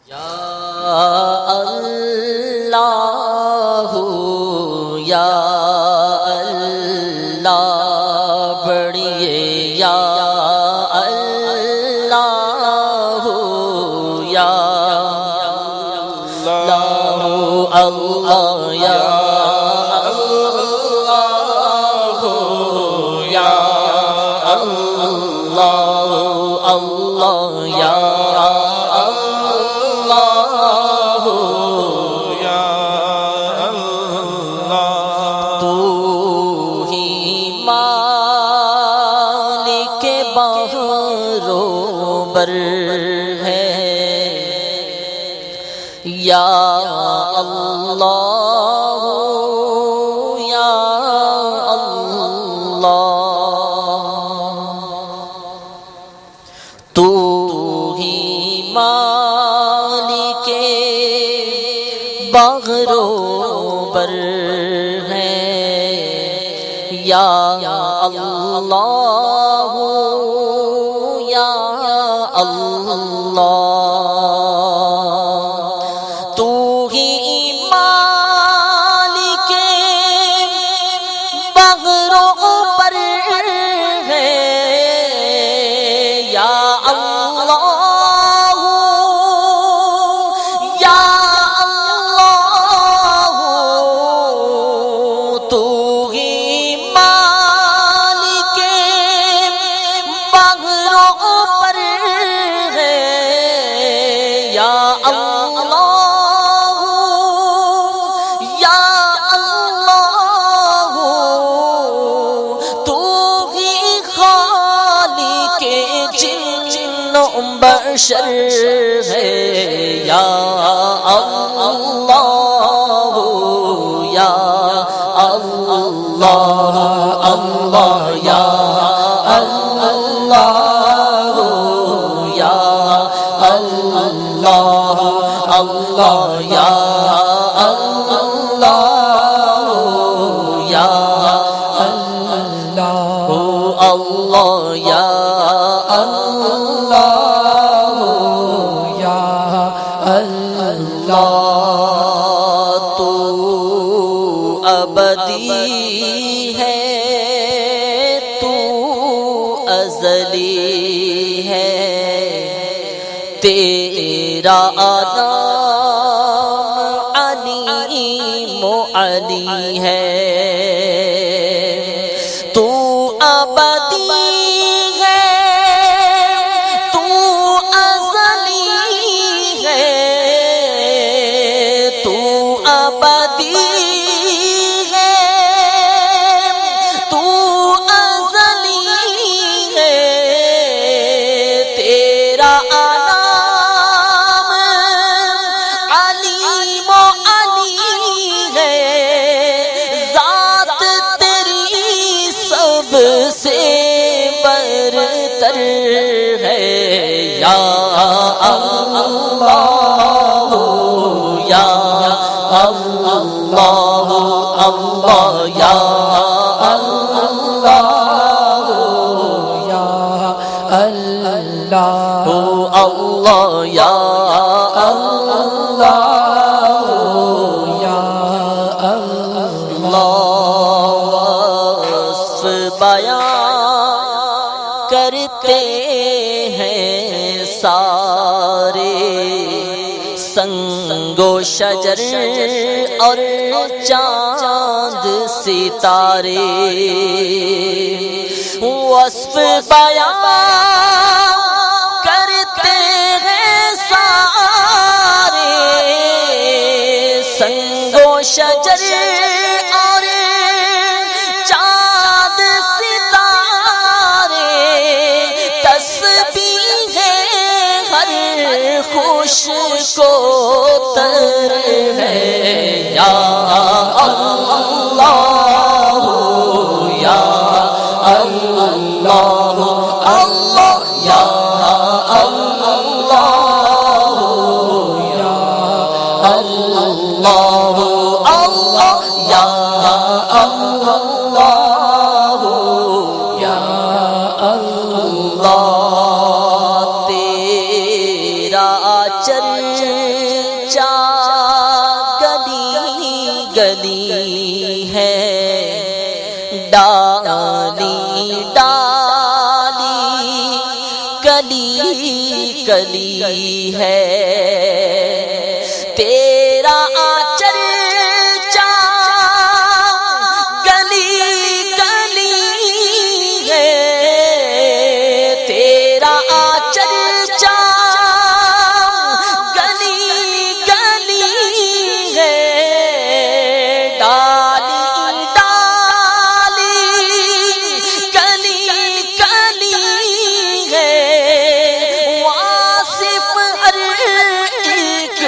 یا اللہ یا اللہ بڑھئے یا اللہ یا اللہ اللہ یا اللہ یا اللہ اللہ یا ہے یا اللہ یا اللہ تو ہی مالک بغر و بر ہے یا اللہ اللہ تو ہی مالک بغر و بر ہے یا اللہ یا اللہ تو ہی مالک بغر و بر یا اللہ یا اللہ تو ہی خالق جن و بشر ہے یا اللہ یا اللہ اللہ یا اللہ یا اللہ اللہ یا اللہ یا اللہ اللہ یا اللہ یا اللہ تو ابدی ہے تو ازلی ہے تیرا نام علیم و علی ہے تو ابدی ہے تو ازلی ہے تو ابدی ہے تو ازلی ہے تیرا سے برتر ہے یا اللہ یا اللہ اللہ یا اللہ یا اللہ اللہ یا اللہ یا اللہ بیان کرتے ہیں سارے سنگ و شجر اور چاند ستارے وصف بیان کرتے ہیں سارے سنگ و شجر اور خوش کو تر ہے یا اللہ یا اللہ اللہ یا اللہ یا اللہ اللہ یا اللہ یا اللہ تیرا چرچا گلی گلی ہے، ڈالی ڈالی کلی کلی ہے، تیرا چرچا گلی گلی ہے، تیرا چرچا گلی گلی ہے، ڈالی ڈالی کلی کلی ہے، واصف ہر ایک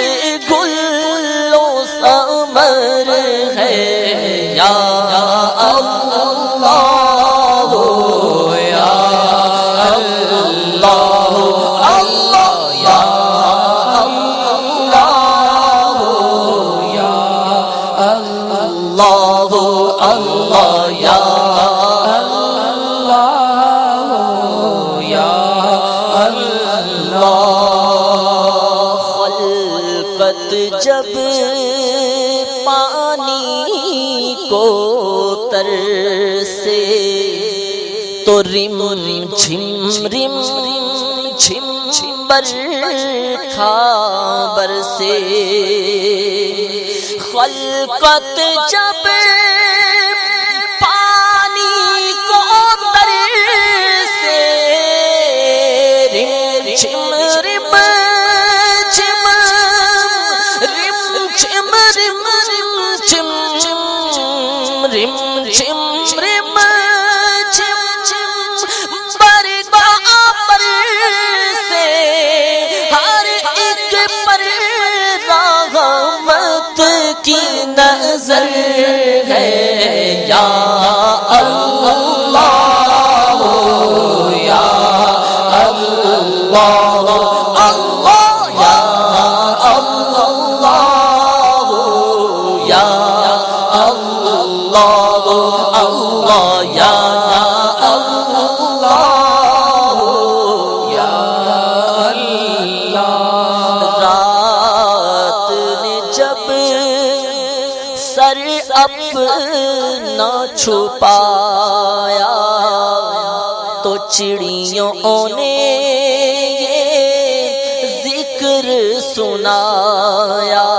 گل و ثمر ہے، یا اللہ یا اللہ اللہ یا اللہ اللہ یا خلقت جب پانی کو ترسے تو رم جھم رم جھم برکھا برسے، خلقت جب پانی کو ترسے، رم جھم رم جھم رم جھم رم جھم رم جھم رم برکھا برسے، ہر ایک پر رحمت کی نظر ہے، یا اللہ یا اللہ اللہ یا اللہ یا اللہ اللہ یا اللہ یا اللہ۔ رات نے جب سر اپنا چھپایا تو چڑیوں نے یہ ذکر سنایا،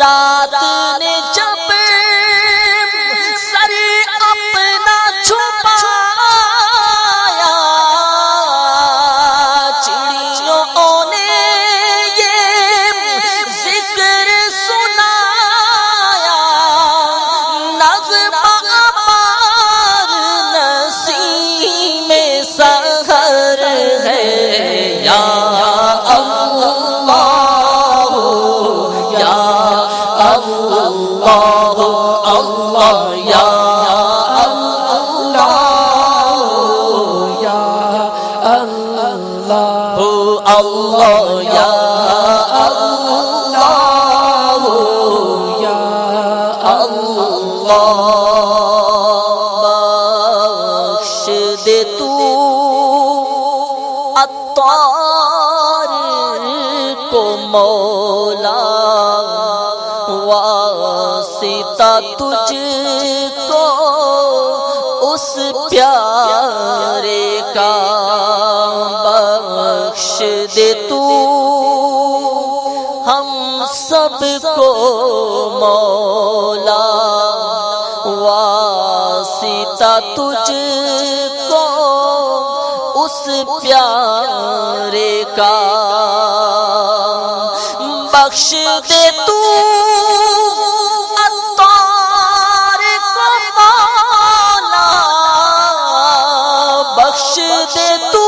رات نے جب سر اپنا چھپایا، چڑیوں نے یہ ذکر سنایا، نغمہ پار نسیم سحر ہے، یا اللہ یا اللہ اللہ یا اللہ یا اللہ اللہ یا اللہ یا اللہ۔ بخش دے تو عطار کو مولا، واسطہ تجھ کو اس پیارے کا، بخش دے تو ہم سب کو مولا، واسطہ تجھ کو اس پیارے کا، بخش دے تو عطار کو مولا، بخش دے تو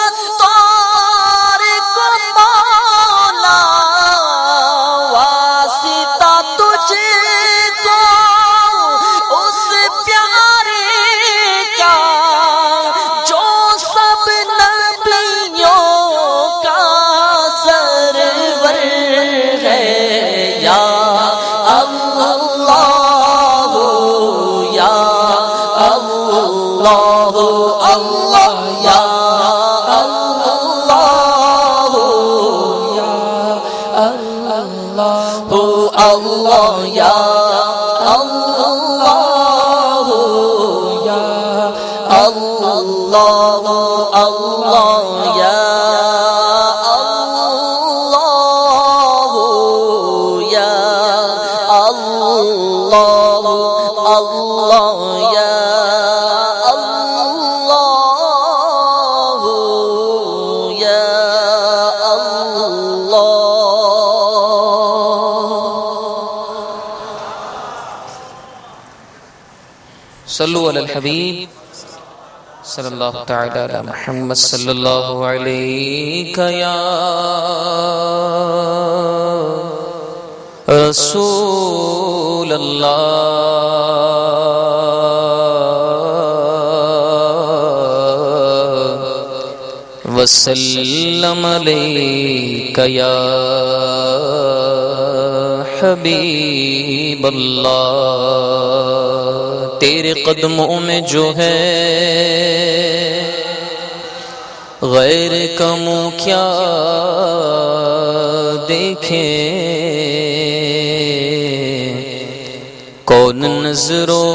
عطار کو مولا، واسطہ تجھ کو اس پیارے کا، جو سب نبیوں کا سرور ہے، اللہ یا اللہ یا اللہ اللہ یا اللہ یا اللہ اللہ یا صلو علی الحبیب صلی اللہ تعالی علی محمد صلی اللہ علیہ یا رسول اللہ وسلم علیک یا حبیب اللہ تیرے قدموں میں جو ہے غیر کا منہ کیا دیکھیں کون نظروں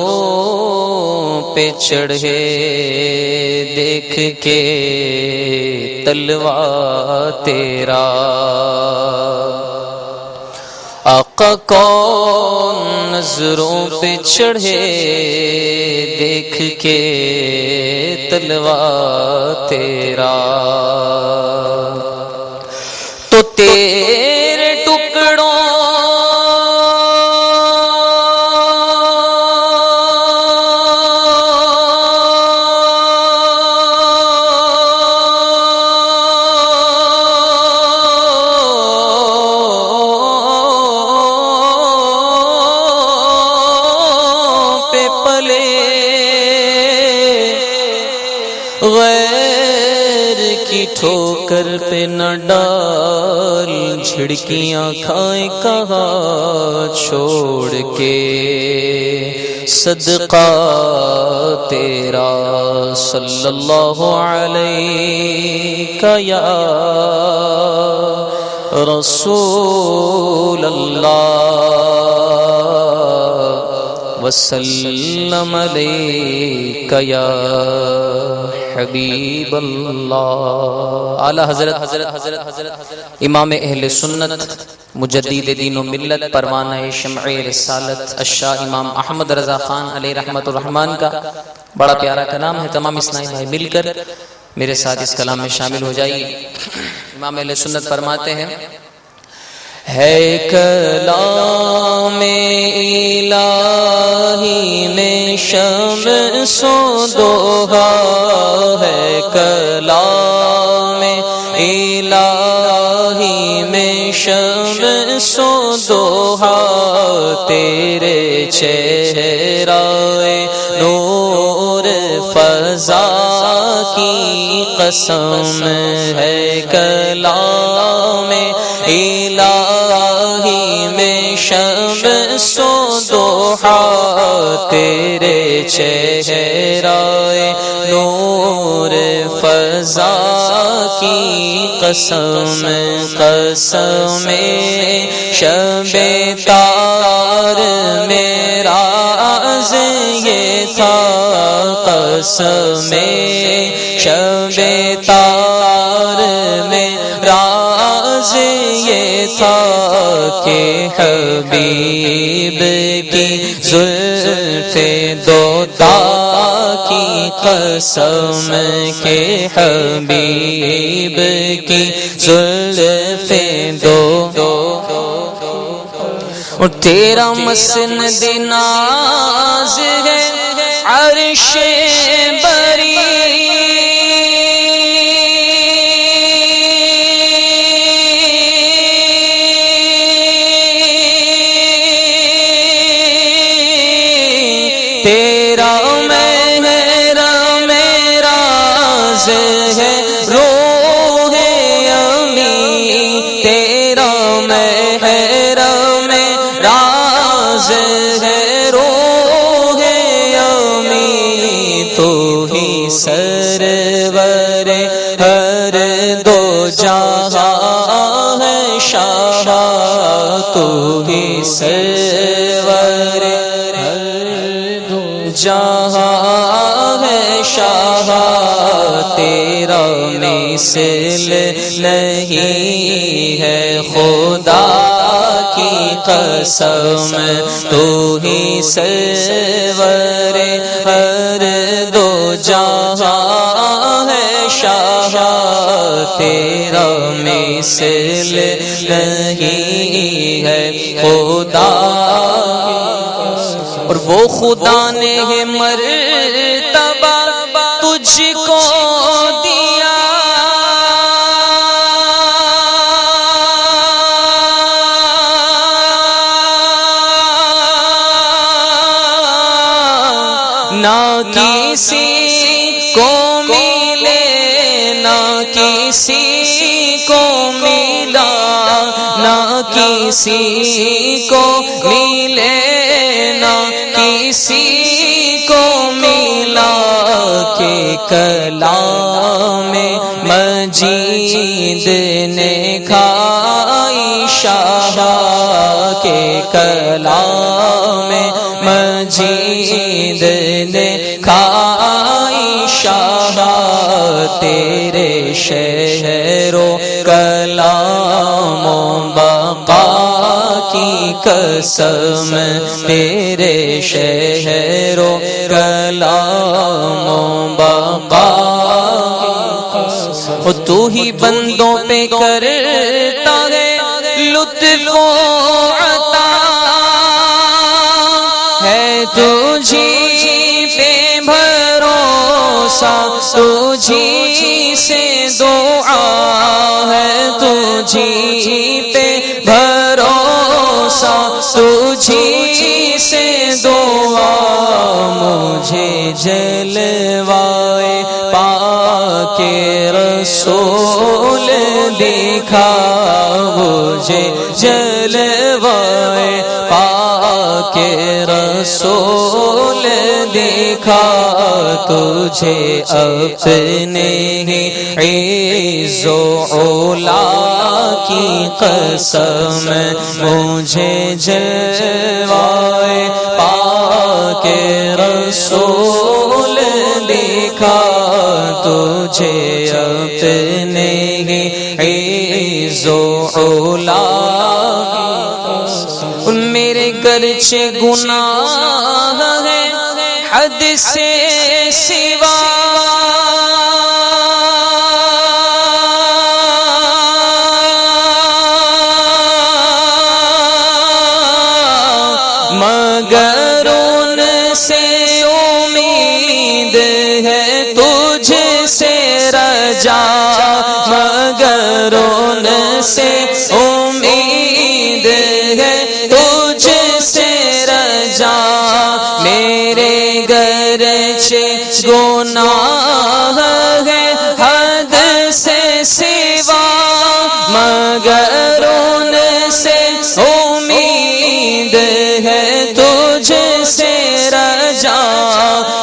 پہ چڑھے دیکھ کے تلوا تیرا آقا کون نظروں پہ چڑھے دیکھ کے تلوا تیرا تو تیرے ٹکڑوں غیر کی ٹھوکر پہ نہ ڈال جھڑکیاں کھائے کہاں چھوڑ کے صدقہ تیرا صلی اللہ علیہ یا رسول اللہ وسلم علیک یا حبیب اللہ اعلی حضرت امام اہل سنت مجدد دین و ملت پروانہ شمع رسالت الشاہ امام احمد رضا خان علیہ رحمت الرحمن کا بڑا پیارا کلام ہے تمام اسلامی بھائی مل کر میرے ساتھ اس کلام میں شامل ہو جائیے امام اہل سنت فرماتے ہیں ہے کلام الہی میں شمس و دوحا ہے کلام الہی میں شمس و دوحا تیرے چہرہ نور فضا کی قسم ہے کلام الہی میں شمس و دوحا تیرے چہرہ نور فضا کی قسم قسم شب تار میرا راز یہ تھا قسم شب تار میں راز یہ تھا کہ حبیب کی زلف دوتا کی قسم کے حبیب کی زلف دو اور تیرا مسند ناز ہے عرش بری تیرا محرم راز ہے روح امی تیرا محرم راز ہے روح امی تو ہی سرور ہر دو جہاں ہے شاہ تو ہی سرور جہاں ہے شاہ تیرا مثل نہیں ہے خدا کی قسم تو ہی سرور ہر دو جہاں ہے شاہ تیرا مثل نہیں ہے خدا اور وہ خدا نے مرتبہ تجھ کو دیا نہ کسی کو ملے نہ کسی کو ملا نہ کسی کو ملے نہ کسی کو ملا کہ کلام مجید نے کھائی شاہ کے کلام مجید نے کھائی شاہ تیرے شہر و کلام و بقا کی قسم تیرے شہر و کلام و بقا تو ہی بندوں پہ کرتا ہے لطف و عطا ہے تجھی پہ بھروسہ تجھی سے دعا ہے تجھی پہ بھروسہ تجھی سے دعا مجھے جلوائے پاک رسول دکھا مجھے جلوائے پاک رسول دکھا تجھے اپنے ہی عز و علا کی قسم مجھے جلوائے پاک رسول دکھا تجھے اپنے ہی عز و علا میرے گرچہ گناہ ہے حد سے سوا مگر ان سے امید ہے تجھ سے رجا مگر ان سے امید ہے تجھ سے رجا میرے گرچہ گناہ ہے حد سے سوا مگر ان سے امید ہے تجھ سے رجا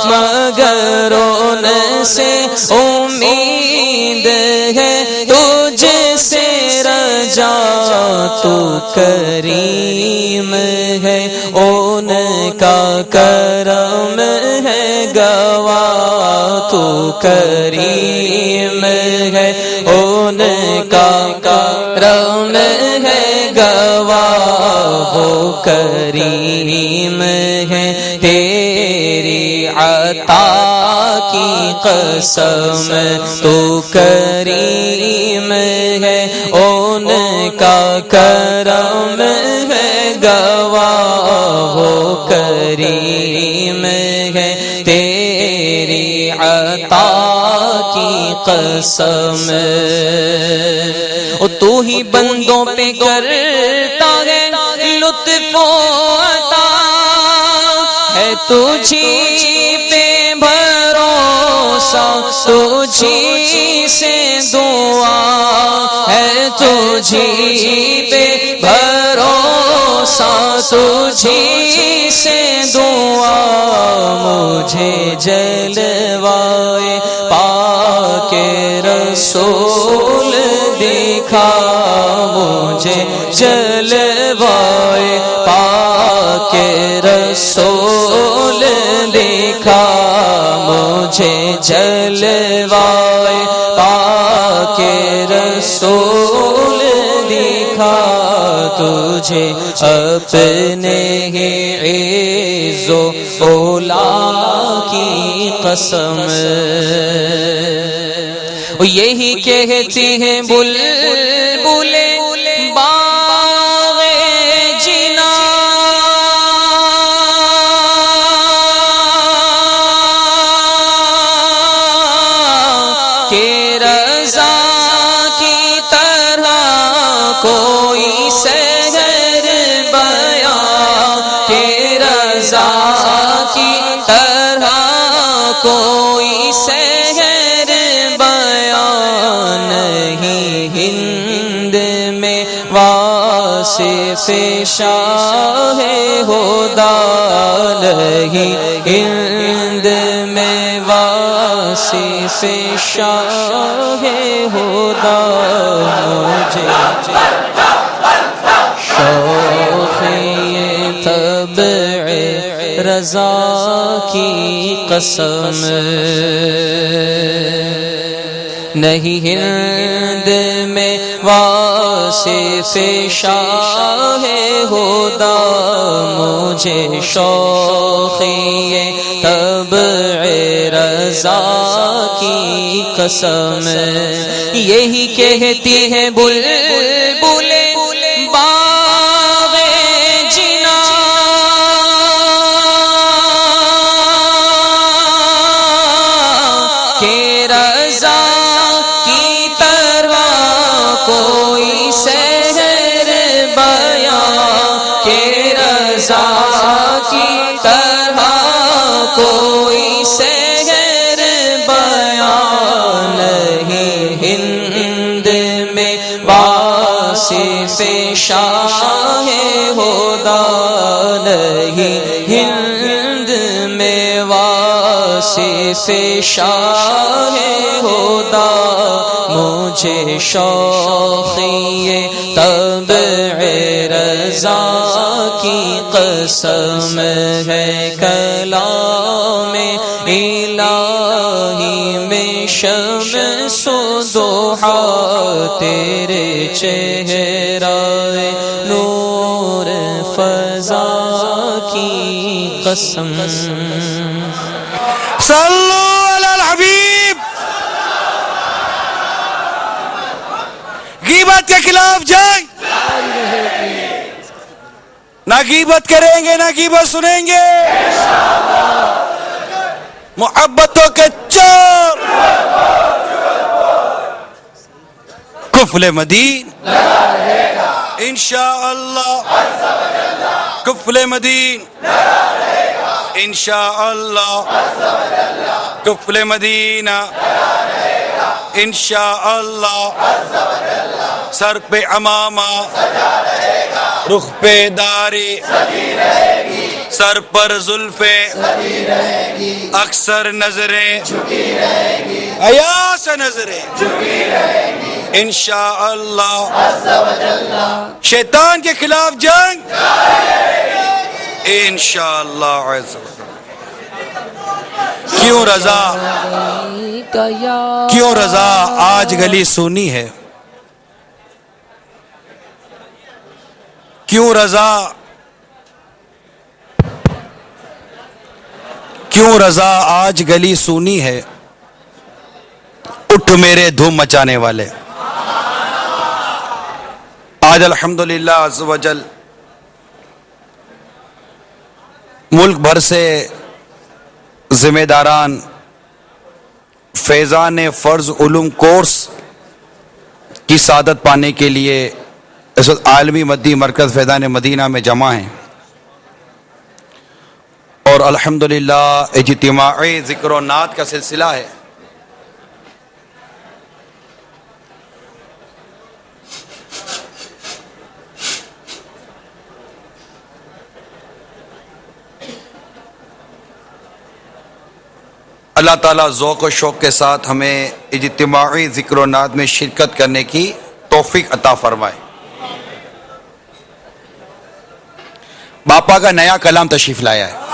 مگر ان سے امید ہے تجھ سے رجا تو کریم ہے ان کا کرم ہے گواہ تو کریم ہے ان کا کرم ہے گواہ وہ کریم ہے تیری عطا کی قسم تو کریم ہے ان کا کرم ہے گواہ وہ کریم ہے تیری عطا کی قسم تو ہی بندوں پہ کرتا ہے لطف و عطا ہے تجھی پہ بھروسہ تجھی سے دعا ہے تجھی پہ بھروسہ تجھی سے دعا مجھے جلوائے پاک رسول دکھا مجھے جلوائے کے رسول دکھا مجھے جلوائے پاک رسول دکھا تجھے اپنے ہی عز و اولا کی قسم یہی کہتی ہیں بلبلیں باغ جنا کہ رضا کی طرح کوئی سحر بیان کہ رضا کی طرح کوئی سحر بیان نہیں ہند میں واصف شاہ ہدا نہیں ہند میں واصف شاہ ہدا مجھے شوق طبع رضا کی قسم نہیں ہند میں واصف شاہ ہدا مجھے شوق طبع رضا کی قسم یہی کہتی ہے بلبلیں باغ جنا کہ رضا کی طرح کوئی سحر بیان کہ رضا کی طرح کوئی سحر بیان نہیں ہند میں واصف شاہ ہدا نہیں ہند میں واصف شاہ ہدا مجھے شوقی طبع رضا کی قسم ہے کلام الہی میں شمس و ضحیٰ تیرے چہرہ نور فضا کی قسم صلو علی الحبیب غیبت کے خلاف جنگ نہ غیبت کریں گے نہ غیبت سنیں گے محبتوں کے چور کفل مدین انشاءاللہ کفل مدین انشاءاللہ کفل مدینہ انشاءاللہ سر پہ عمامہ رخ پہ داری سر پر زلفیں اکثر نظریں حیا سے نظریں انشاءاللہ شیطان کے خلاف جنگ انشاءاللہ عز و جل کیوں رضا کیوں رضا آج گلی سونی ہے کیوں رضا کیوں رضا آج گلی سونی ہے اٹھ میرے دھوم مچانے والے آج الحمدللہ عز و جل ملک بھر سے ذمہ داران فیضان فرض علوم کورس کی سعادت پانے کے لیے اس وقت عالمی مدی مرکز فیضان مدینہ میں جمع ہیں اور الحمدللہ اجتماعی ذکر و نعت کا سلسلہ ہے. اللہ تعالیٰ ذوق و شوق کے ساتھ ہمیں اجتماعی ذکر و نعت میں شرکت کرنے کی توفیق عطا فرمائے. باپا کا نیا کلام تشریف لایا ہے.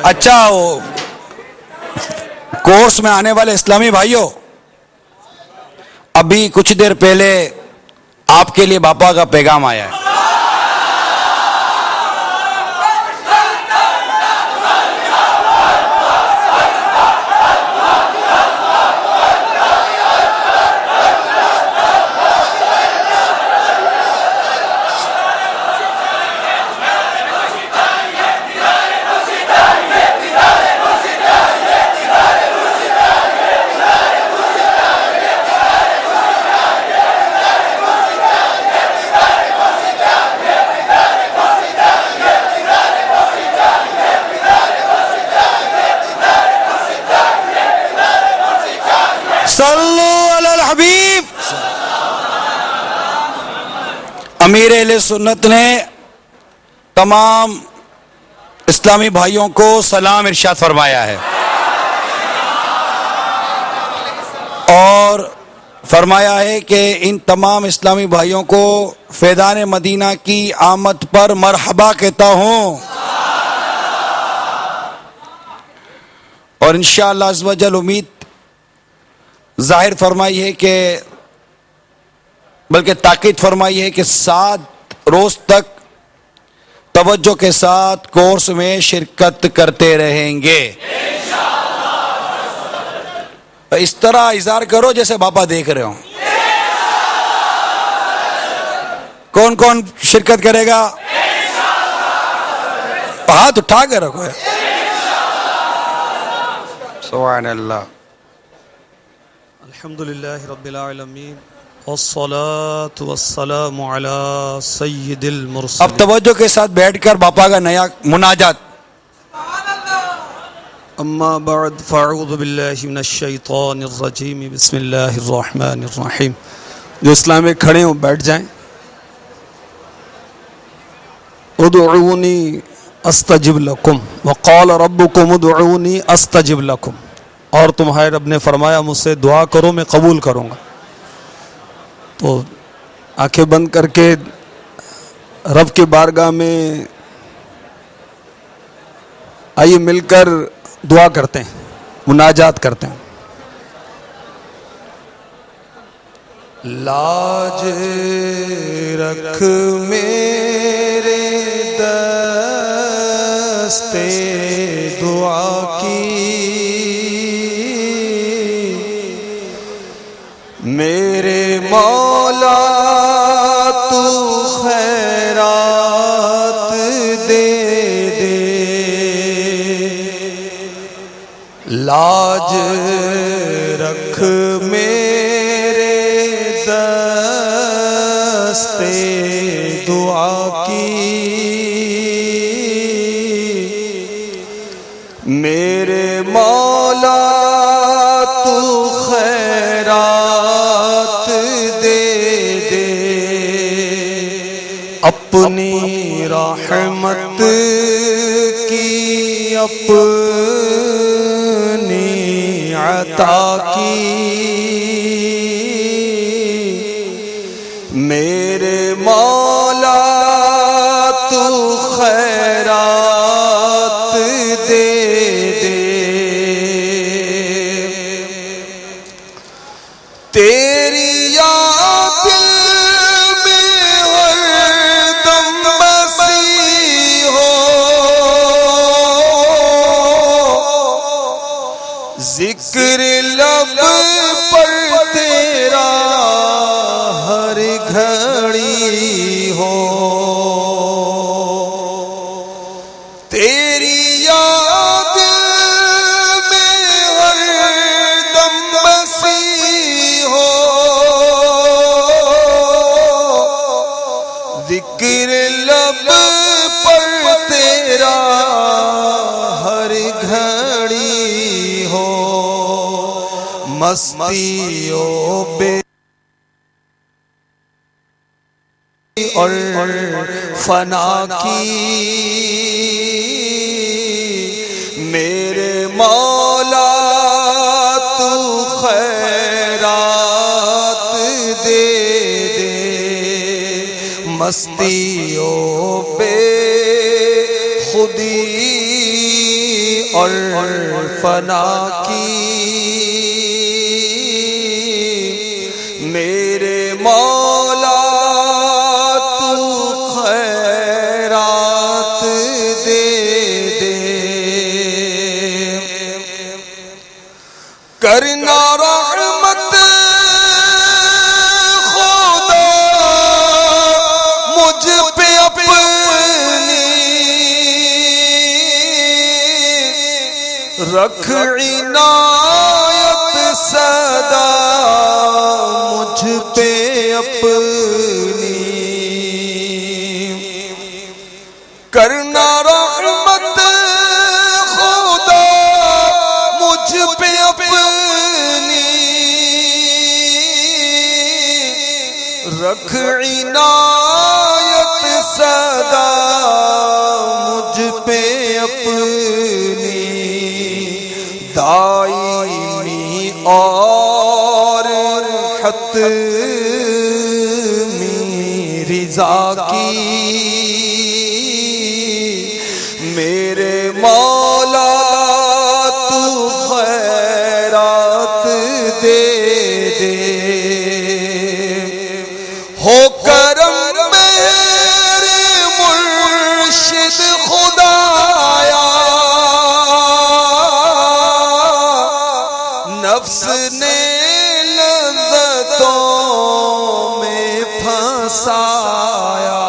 اچھا، وہ کورس میں آنے والے اسلامی بھائیوں، ابھی کچھ دیر پہلے آپ کے لیے باپا کا پیغام آیا ہے. صلو علی الحبیب. امیر اہل سنت نے تمام اسلامی بھائیوں کو سلام ارشاد فرمایا ہے اور فرمایا ہے کہ ان تمام اسلامی بھائیوں کو فیضان مدینہ کی آمد پر مرحبا کہتا ہوں، اور انشاءاللہ عز و جل امید ظاہر فرمائی ہے کہ بلکہ تاکید فرمائی ہے کہ 7 روز تک توجہ کے ساتھ کورس میں شرکت کرتے رہیں گے. اس طرح اظہار کرو جیسے باپا دیکھ رہے ہوں. کون کون شرکت کرے گا؟ ہاتھ اٹھا کر رکھو. سبحان اللہ. الحمدللہ رب العالمین والصلاة والسلام علی سید المرسلین. اب توجہ کے ساتھ بیٹھ کر باپا کا نیا مناجات. اما بعد فاعوذ باللہ من الشیطان الرجیم بسم اللہ الرحمن الرحیم. جو اسلام میں کھڑے ہوں بیٹھ جائیں. ادعونی استجب لکم وقال ربکم ادعونی استجب لکم. اور تمہارے رب نے فرمایا مجھ سے دعا کرو میں قبول کروں گا. تو آنکھیں بند کر کے رب کی بارگاہ میں آئیے مل کر دعا کرتے ہیں، مناجات کرتے ہیں. لاج رکھ میرے دستے دعا کی، میرے مولا تو خیرات دے دے. لاج رکھ میرے دستے دعا کی، میرے مولا تو خیرات دے دے. اپنی رحمت کی اپنی عطا کی، میرے مولا تو خیرات دے دے. تیری یاد میں ہر دم بسی ہو، ذکر لب پر تیرا ہر گھڑی ہو. تیری یاد میں ہر دم بسی ہو، مستیوں بے اور فنا کی میرے مولا تو خیرات دے دے مستیوں پہ خودی اور فنا کی میرے مولا تو خیرات دے دے کرنا رحمت خدا مجھ پہ اپنی رکھ عنایت صدا مجھ پہ اپنی کرنا رحمت خدا مجھ پہ اپنی رکھ عنایت صدا مجھ پہ اپنی دائمی اور حتمی رضا کی میرے مولا تو خیرات دے دے ہو کرم میرے مرشد خدایا نفس نے لذتوں میں پھنسایا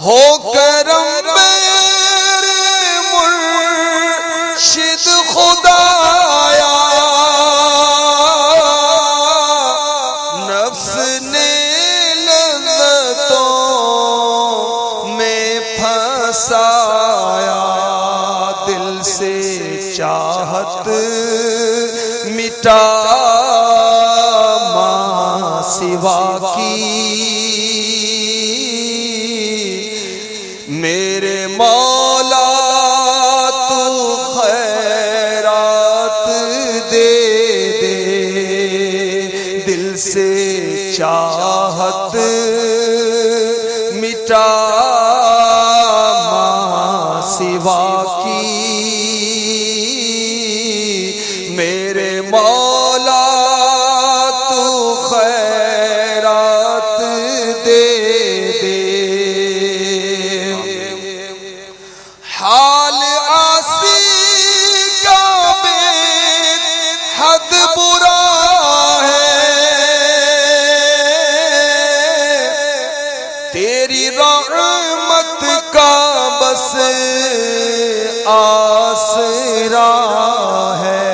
ہو کرم میرے مرشد خدایا نفس نے لذتوں میں پھنسایا دل سے چاہت مٹا ماں سوا کی میرے مولا تو خیرات دے دے دل سے چاہت مٹا ماں سوا کی میرے مولا تو خیرات دے دے حال آسی کا بے حد برا ہے تیری رحمت کا بس آسرا ہے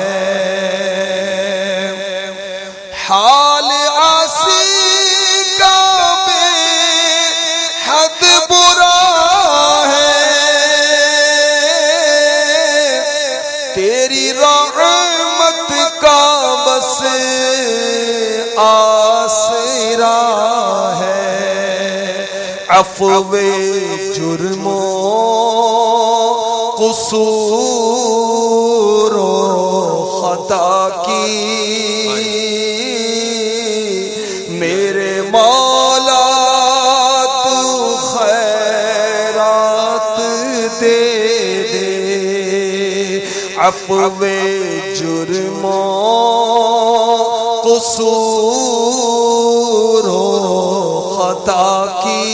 حال آسی کا بے حد برا ہے تیری رحمت کا بس آسرا ہے عفو جرموں قصور و خطا کی میرے مولا تو خیرات دے دے عفو جرموں قصور و خطا کی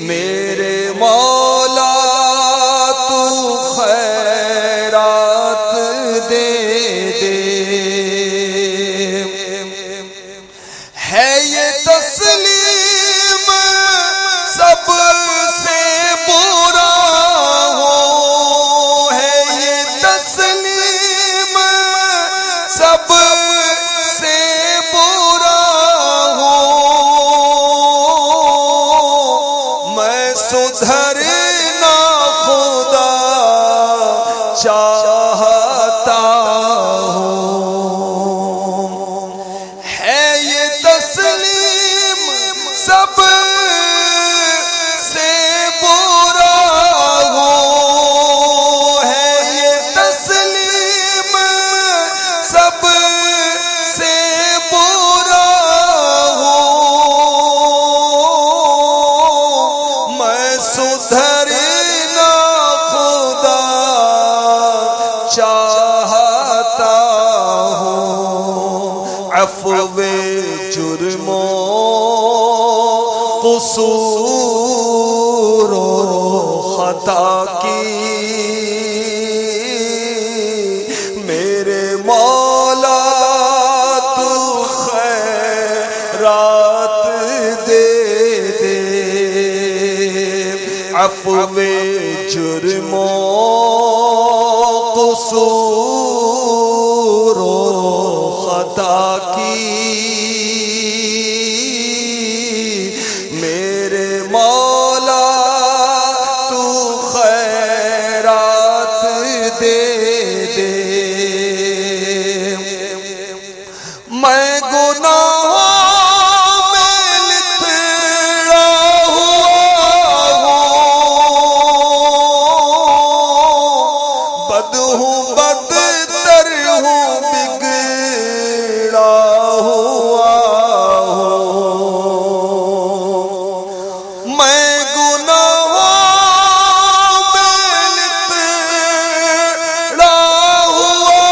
میرے مولا تو خیرات دے دے ہے یہ تسلیم سب سے برا ہو ہے یہ تسلیم سب سے برا ہو عفو جرموں قصور و خطا کی میرے مولا تو خیرات دے دے عفو جرموں قصور و خطا کی میرے مولا تو خیرات دے دے میں گناہوں میں لتڑا ہوا ہوں بد ہوں بدتر ہوں بگڑا ہوا ہوں میں گناہوں میں لتڑا ہوا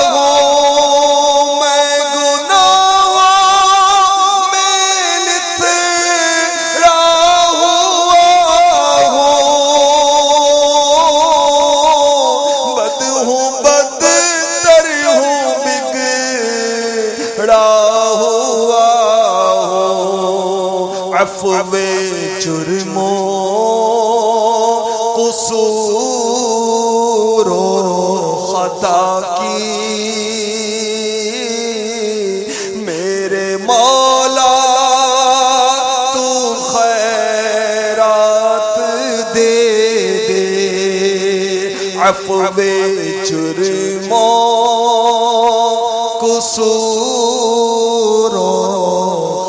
ہوں میں گناہوں میں لتڑا ہوا ہوں بد ہوں بدتر ہوں بگڑا ہوا ہوں عفو جرموں قصور و خطا کی میرے مولا تو خیرات دے دے عفو جرموں قصور و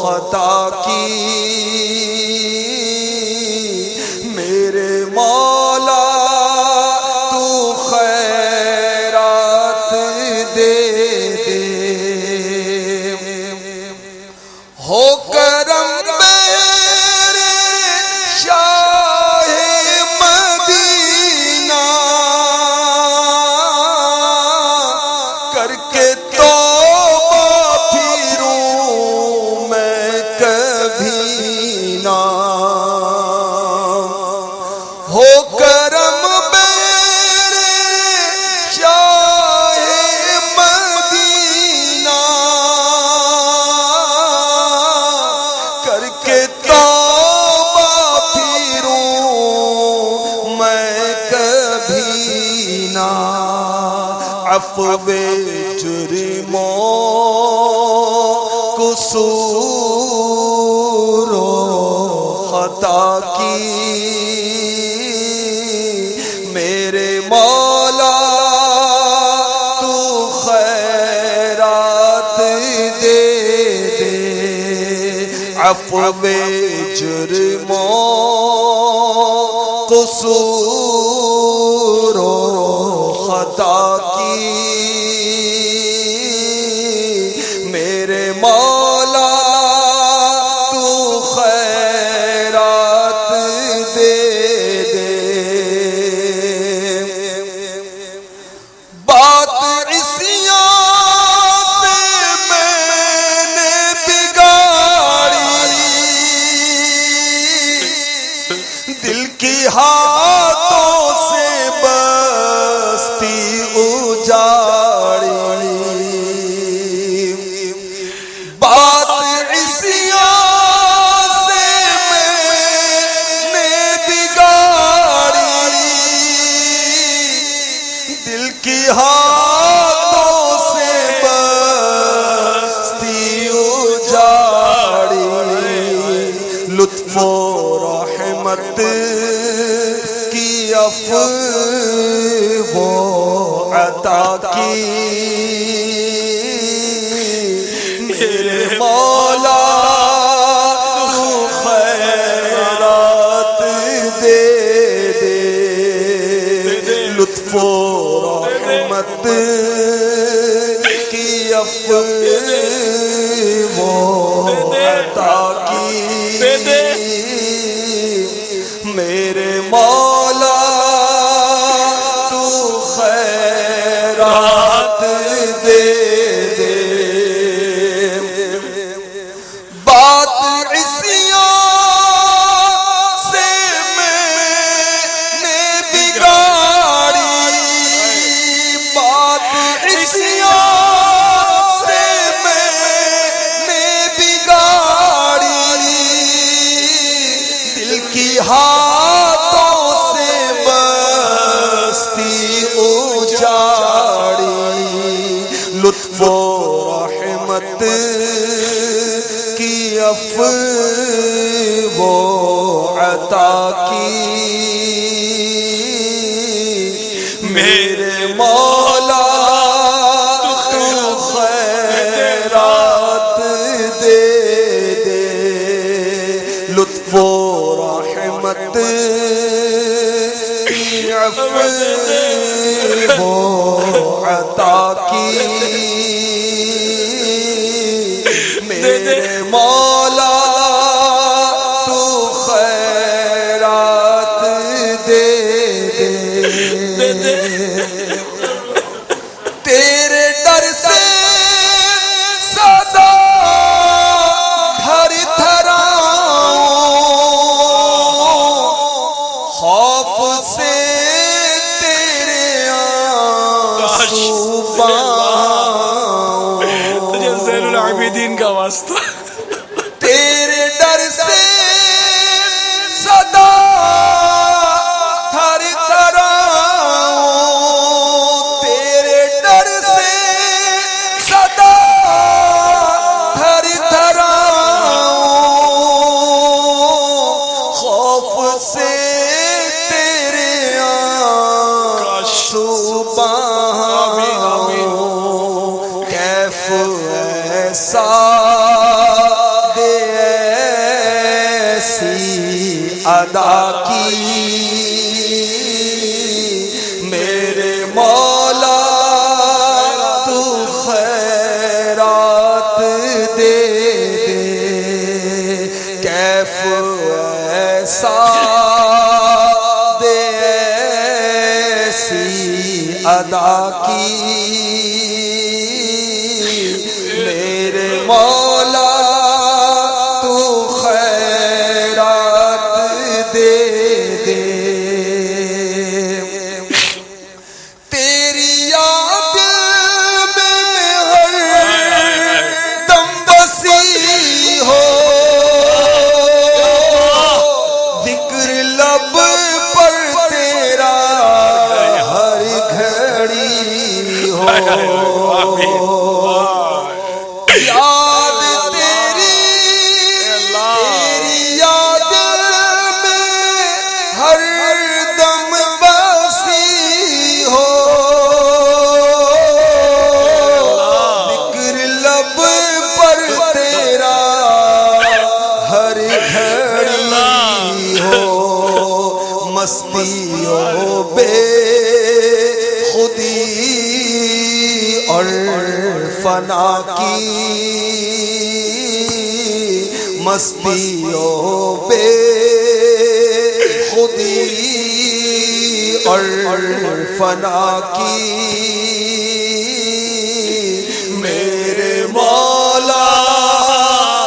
خطا کی میرے مولا تو خیرات دے دے ہو کرم میرے شاہ مدینہ کر کے توبہ پھروں میں کبھی نہ ہو کرم میرے شاہ مدینہ کر کے توبہ پھروں میں کبھی نہ عفو جرموں قصور و خطا کی میرے مولا تو خیرات دے دے عفو جرموں قصور و خطا کی میرے مولا تو خیرات دے دے بات عصیاں سے میں نے بگاڑی دل کی ہاتھوں سے بستی اجاڑی بات عصیاں سے میں نے بگاڑی دل کی ہاتھوں سے بستی اجاڑی لطف و رحمت کی عفو عطا کی میرے مولا تو خیرات دے دے لطف و رحمت کی عفو عطا کی میرے مولا تو خیرات دے دے لطف و رحمت کی عفو و عطا کی میرے مولا تو خیرات دے دے لطف و رحمت کی عفو و عطا کی میرے مولا تو خیرات دے دے تیرے ڈر سے سدا تھر تھراؤں خوف سے تیرے آنسو باؤں تجھے زین العابدین کا واسطہ تیرے ڈر سے سدا تھر تھراؤں تیرے ڈر سے سدا تھر تھراؤں خوف سے تیرے آنسو بہاؤں کیف ایسا دے ایسی ادا کی میرے مولا تو خیرات دے دے کیف ایسا دے ایسی ادا کی میرے مولا تو خیرات دے دے تیری یاد میں ہر دم بسی ہو ذکر لب پر تیرا ہر گھڑی ہو یاد تیری یاد میں ہر دم بسی ہو ذکر لب پر تیرا ہر گھڑی ہو مستی و بے خودی اور فنا کی مستی و بے خودی اور فنا کی میرے مولا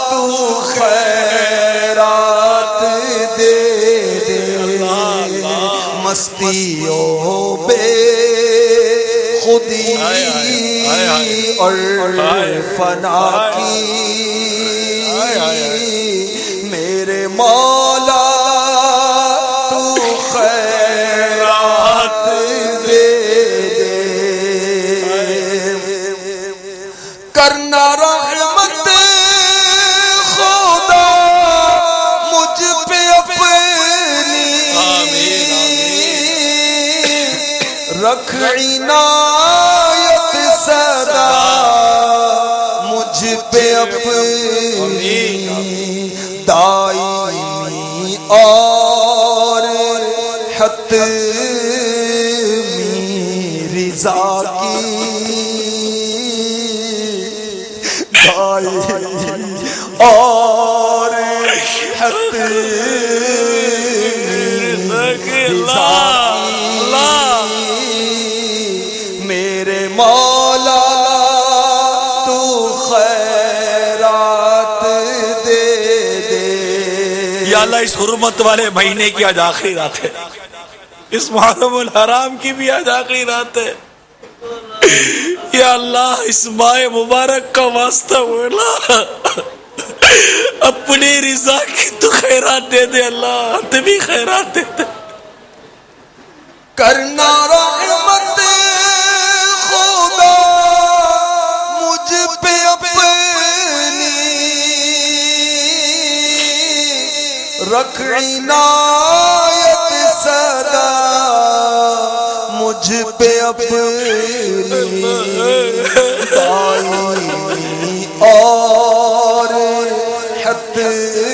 تو خیرات دے دے مستی و بے خودی اور فنا کی میرے مولا تو خیرات دے دے کرنا رحمت خدا مجھ پہ اپنی رکھ عنایت صدا مجھ پہ اپنی دائمی اور حتمی رضا کی دائمی اور حتمی رضا میرے مولا تو خیرات دے دے یا اللہ اس حرمت والے مہینے کی آج آخری رات ہے اس محرم الحرام کی بھی آج آخری رات ہے یا اللہ اس ماہ مبارک کا واسطہ مولا اپنی رضا کی تو خیرات دے دے اللہ انت بھی خیرات دے دے کرنا رحمت خدا رکھ عنایت صدا مجھ پہ اپنی دائمی اور حتمی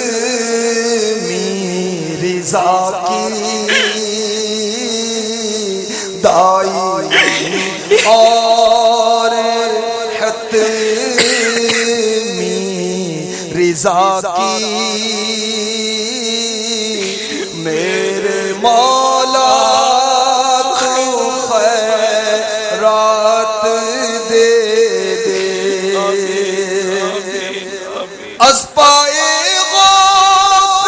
رضا کی دائمی اور حتمی رضا کی میرے مولا تو خیرات دے دے از پائے غوث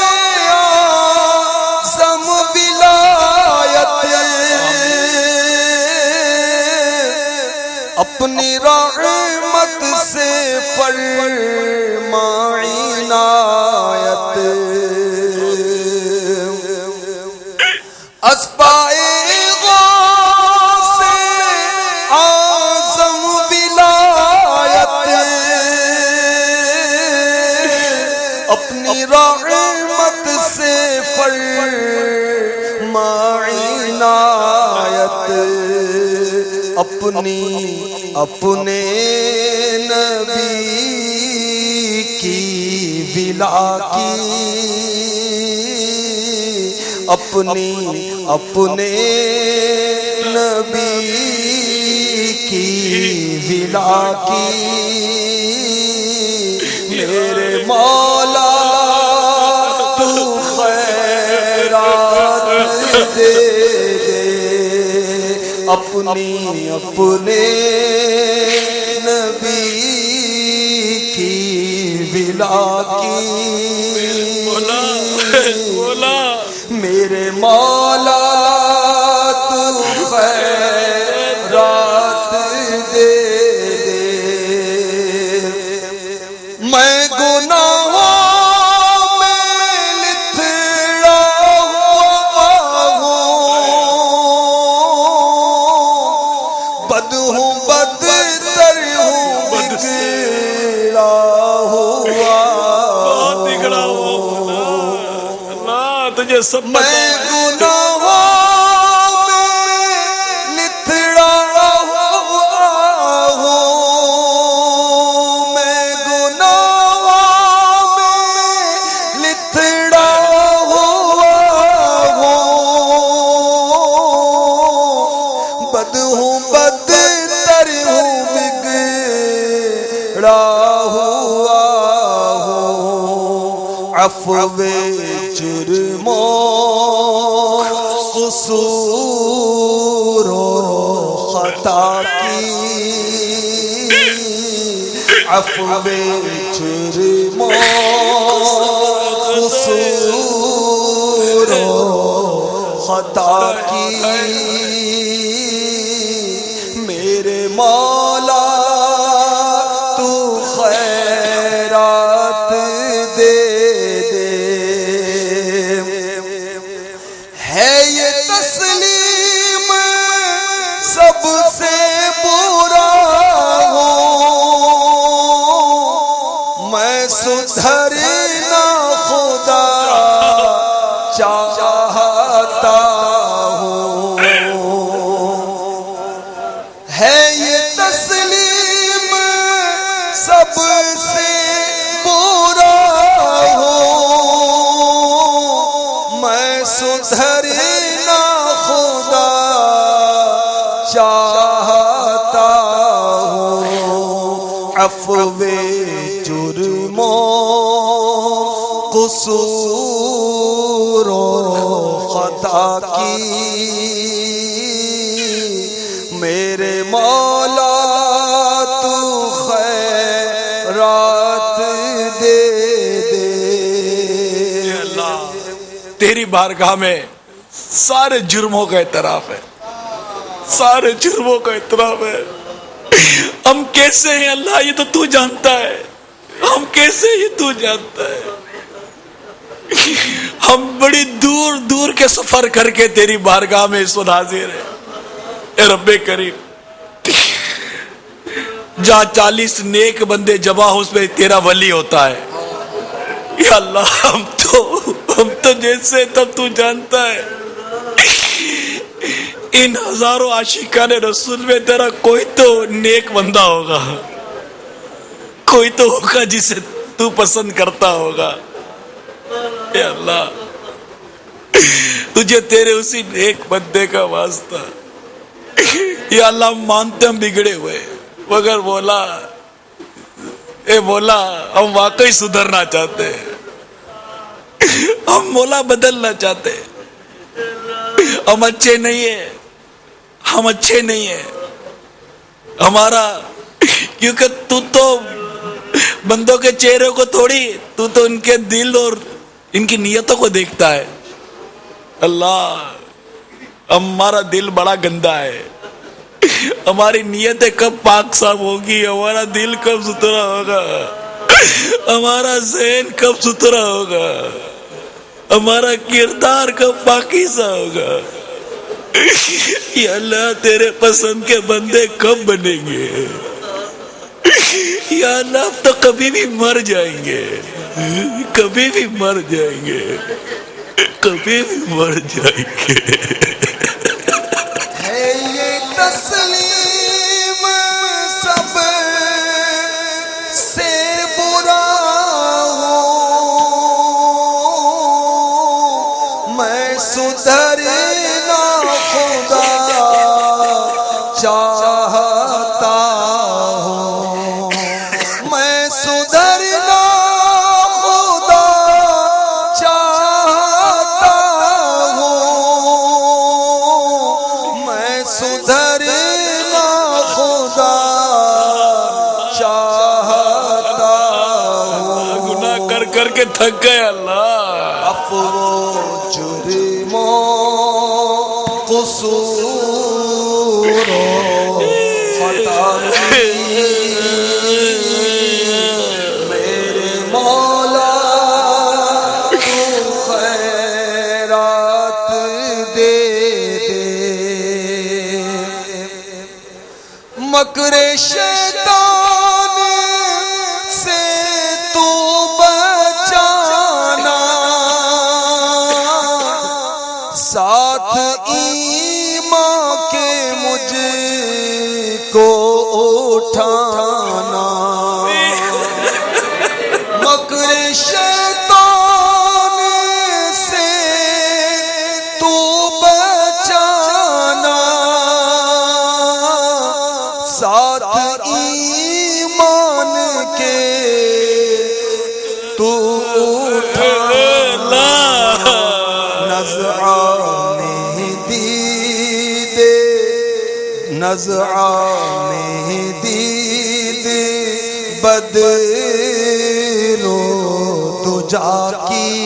اعظم ولایت اپنی رحمت سے فرما عنایت از پائے غوث اعظم ولایت اپنی رحمت سے فرما عنایت اپنے نبی کی ولا کی اپنے نبی کی ولا کی میرے مولا تو خیرات دے دے اپنے نبی کی ولا کی میرے مولا تو خیرات دے دے میں گناہوں میں لتھڑا ہوا ہوں بد ہوں بدتر ہوں بگڑا ہوا تجھے سب میں گناہوں میں لتھڑا ہوا ہوں میں گناہوں میں لتھڑا ہوا ہوں بد ہوں بدتر ہوں بگڑا ہوا ہوں عفو جرموں قصور و خطا کی عفو جرموں قصور و خطا کی میرے مولا تو خیرات دے سب سے برا ہوں میں سدھرنا خدا چاہتا ہوں ہے یہ تسلیم سب سے برا ہوں میں سدھرنا خدا چاہتا ہوں عفو جرموں قصور و خطا کی میرے مولا تو خیرات دے دے اللہ تیری بارگاہ میں سارے جرموں کا اعتراف ہے سارے جرموں کا اعتراف ہے ہم کیسے ہیں اللہ یہ تو تو جانتا ہے ہم کیسے یہ تو جانتا ہے ہم بڑی دور دور کے سفر کر کے تیری بارگاہ میں اس وقت حاضر ہیں اے رب کریم جہاں 40 نیک بندے جمع ہو اس میں تیرا ولی ہوتا ہے یا اللہ ہم تو جیسے تب تو جانتا ہے ان ہزاروں عاشقان رسول میں تیرا کوئی تو نیک بندہ ہوگا, کوئی تو ہوگا جسے تو پسند کرتا ہوگا. اے اللہ تجھے تیرے اسی نیک بندے کا واسطہ. یا اللہ ہم مانتے ہم بگڑے ہوئے, مگر مولا اے مولا ہم واقعی سدھرنا چاہتے ہیں, ہم مولا بدلنا چاہتے ہیں. ہم اچھے نہیں ہیں, ہم اچھے نہیں ہیں ہمارا, کیونکہ تو تو بندوں کے چہرے کو تھوڑی, تو تو ان کے دل اور ان کی نیتوں کو دیکھتا ہے. اللہ ہمارا دل بڑا گندا ہے, ہماری نیتیں کب پاک صاف ہوگی, ہمارا دل کب ستھرا ہوگا, ہمارا ذہن کب ستھرا ہوگا, ہمارا کردار کب پاکیزہ ہوگا. یا اللہ تیرے پسند کے بندے کب بنیں گے. یا اللہ اب تو کبھی بھی مر جائیں گے, کبھی بھی مر جائیں گے, کبھی بھی مر جائیں گے. ہے یہ تسلیم سب سے برا ہوں, میں سدھرنا خدا چاہتا ہوں, میں سدھرنا خدا چاہتا ہوں, میں سدھرنا خدا چاہتا ہوں. گناہ کر کر کے تھک گئے اللہ. عفو و جرم و قصور و خطا میرے مولا تو خیرات دے دے, مکر شیطان سے تو بچانا, ساتھ ایمان کے مجھ کو اٹھانا. مکر شیطان سے تو بچانا, ساتھ ایمان کے تو اٹھانا. نزعہ مہدید, نزعہ مہدید بدر و دجا کی,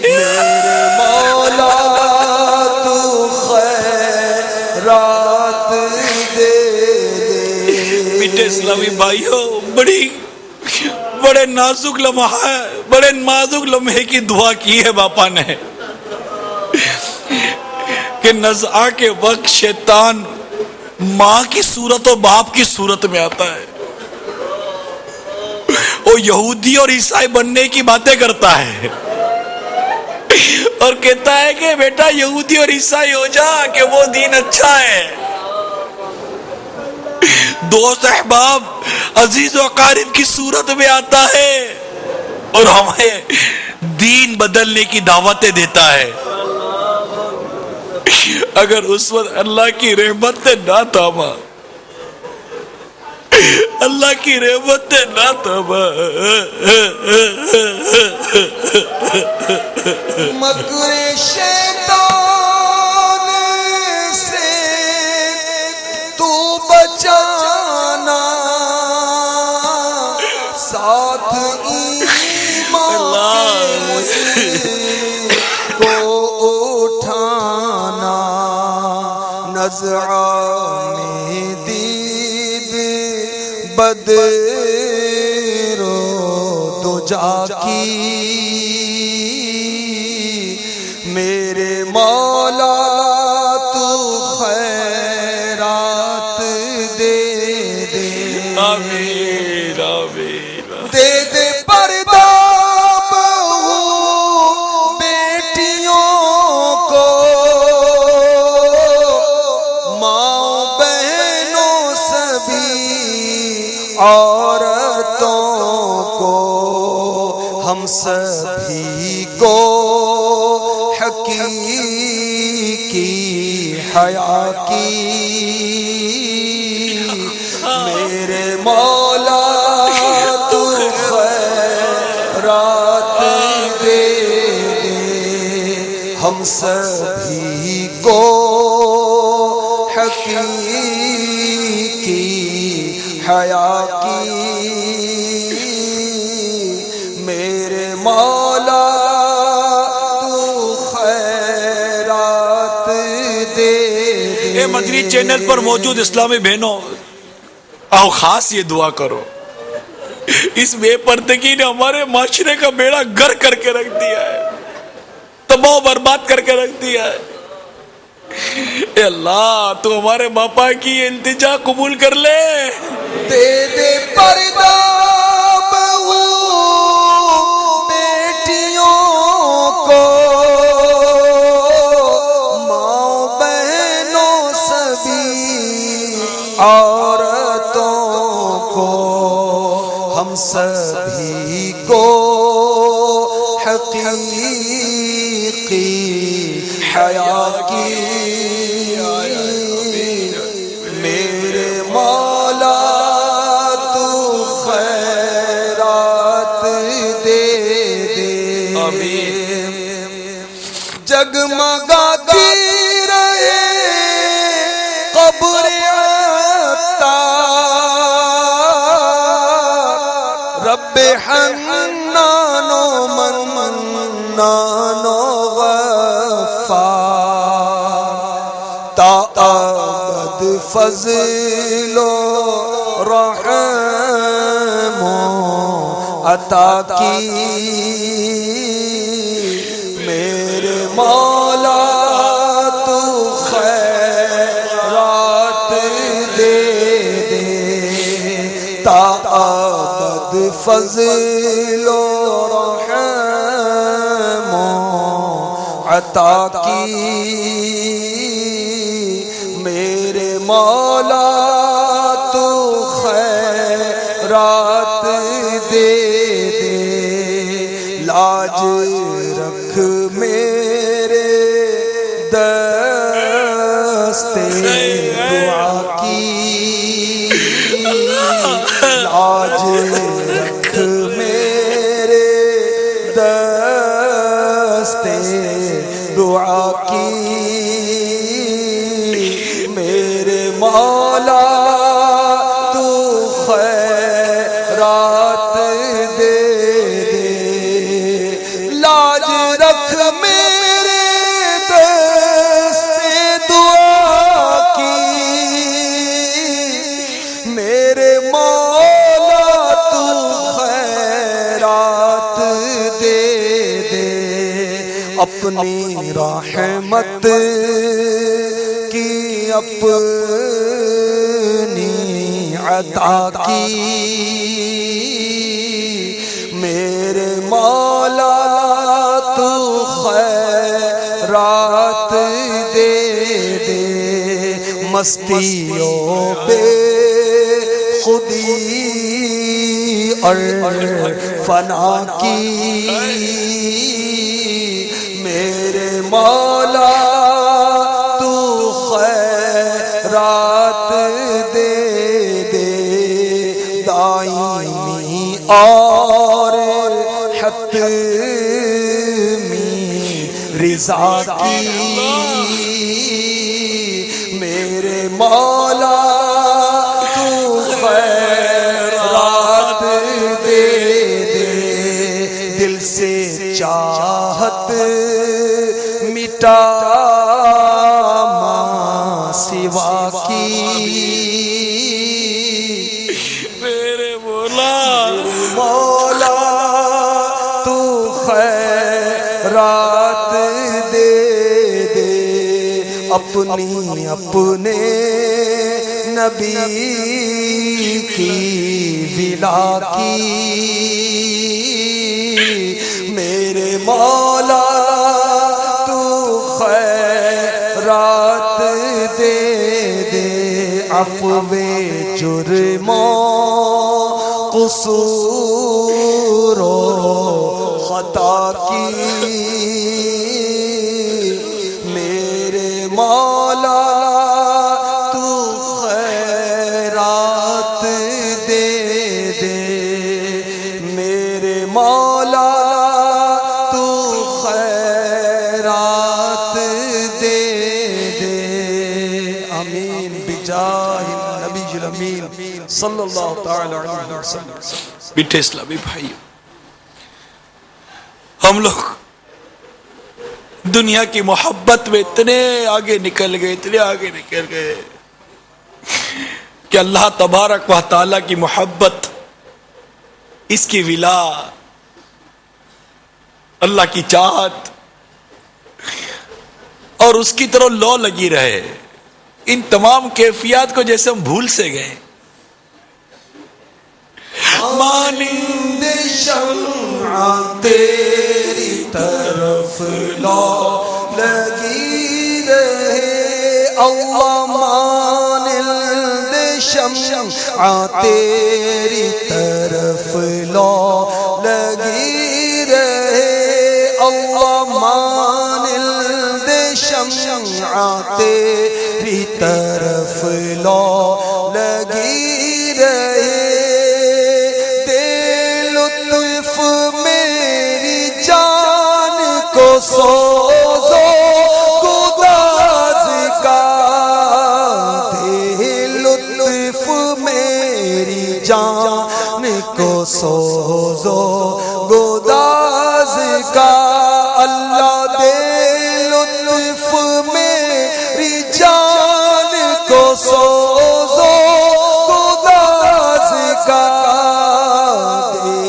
میرے مولا تو خیرات دے دے. میٹھے اسلامی بھائیوں, بڑے نازک لمحہ, بڑے نازک لمحے کی دعا کی ہے باپا نے کہ نزعہ کے وقت شیطان ماں کی صورت و باپ کی صورت میں آتا ہے, وہ یہودی اور عیسائی بننے کی باتیں کرتا ہے اور کہتا ہے کہ بیٹا یہودی اور عیسائی ہو جا کہ وہ دین اچھا ہے. دوست احباب عزیز و اقارب کی صورت میں آتا ہے اور ہمیں دین بدلنے کی دعوتیں دیتا ہے. اگر اس وقت اللہ کی رحمت نے نہ تھاما, اللہ کی رحمت نے نہ تھاما, مکر شیطان سے تو بچانا, ساتھ ایمان کو اٹھانا. نزعہ مہدید بدر و دجا کی, میرے مولا تو خیرات دے دے. آمین آمین. دے دے پردہ عورتوں کو ہم سبھی کو حقیقی حیا کی میرے مولا تو خیرات دے دے ہم سبھی کو حقیقی حیا کی میرے مولا تو خیرات دے اے مدنی چینل پر موجود اسلامی بہنوں، آؤ خاص یہ دعا کرو، اس بے پردگی نے ہمارے معاشرے کا بیڑا گر کر کے رکھ دیا ہے، تباہ و برباد کر کے رکھ دیا ہے۔ اے اللہ تو ہمارے باپا کی یہ التجا قبول کر لے، دے دے پردہ بہو بیٹیوں کو ماں بہنوں سبھی عورتوں کو ہم سبھی کو حقیقی حیا کی میرے مولا تو خیرات دے دے جگمگاتی رہے قبر عطار رب حنان و منان و غفار تا ابد فضل و رحم و عطا کی میرے مولا تو خیرات دے دے تا ابد فضل و رحم و عطا کی میرے مولا تو خیرات دے دے لاج رکھ میرے دستے دعا کی لاج رکھ میرے دستے دعا کی میرے مولا تو خیرات دے دے لاج رکھ میرے دستے دعا کی میرے مولا تو خیرات دے دے اپنی رحمت کی اپنی عطا کی میرے مولا تو خیرات دے دے مستیوں بے خودی اور فنا کی میرے مولا تو خیرات دے دے دائمی اور حتمی رضا کی میرے مولا تو خیرات دے دے دل سے چاہت مٹا ماں سوا کی میرے مولا مولا تو خیرات دے دے اپنی اپنے نبی کی ولا کی میرے مولا تو خیرات دے دے عفوِ جرم و قصور و خطا کی میرے مولا تو خیرات دے دے میرے مولا تو خیرات دے دے آمین بجاہ النبی الامین صلی اللہ تعالی علیہ وسلم. میٹھے اسلامی بھائی، ہم لوگ دنیا کی محبت میں اتنے آگے نکل گئے کہ اللہ تبارک و تعالیٰ کی محبت، اس کی ولا، اللہ کی چاہت اور اس کی طرف لو لگی رہے، ان تمام کیفیات کو جیسے ہم بھول سے گئے. مانند شمع تیری طرف لو لگی رہے اللہ مانند شمع تیری طرف لو لگی رہے اللہ مانند شمع تیری طرف لو لگی رہے سوزو گداز کا دے لطف میری جان کو سوزو گداز کا اللہ دے لطف میری جان کو سوزو گداز کا دے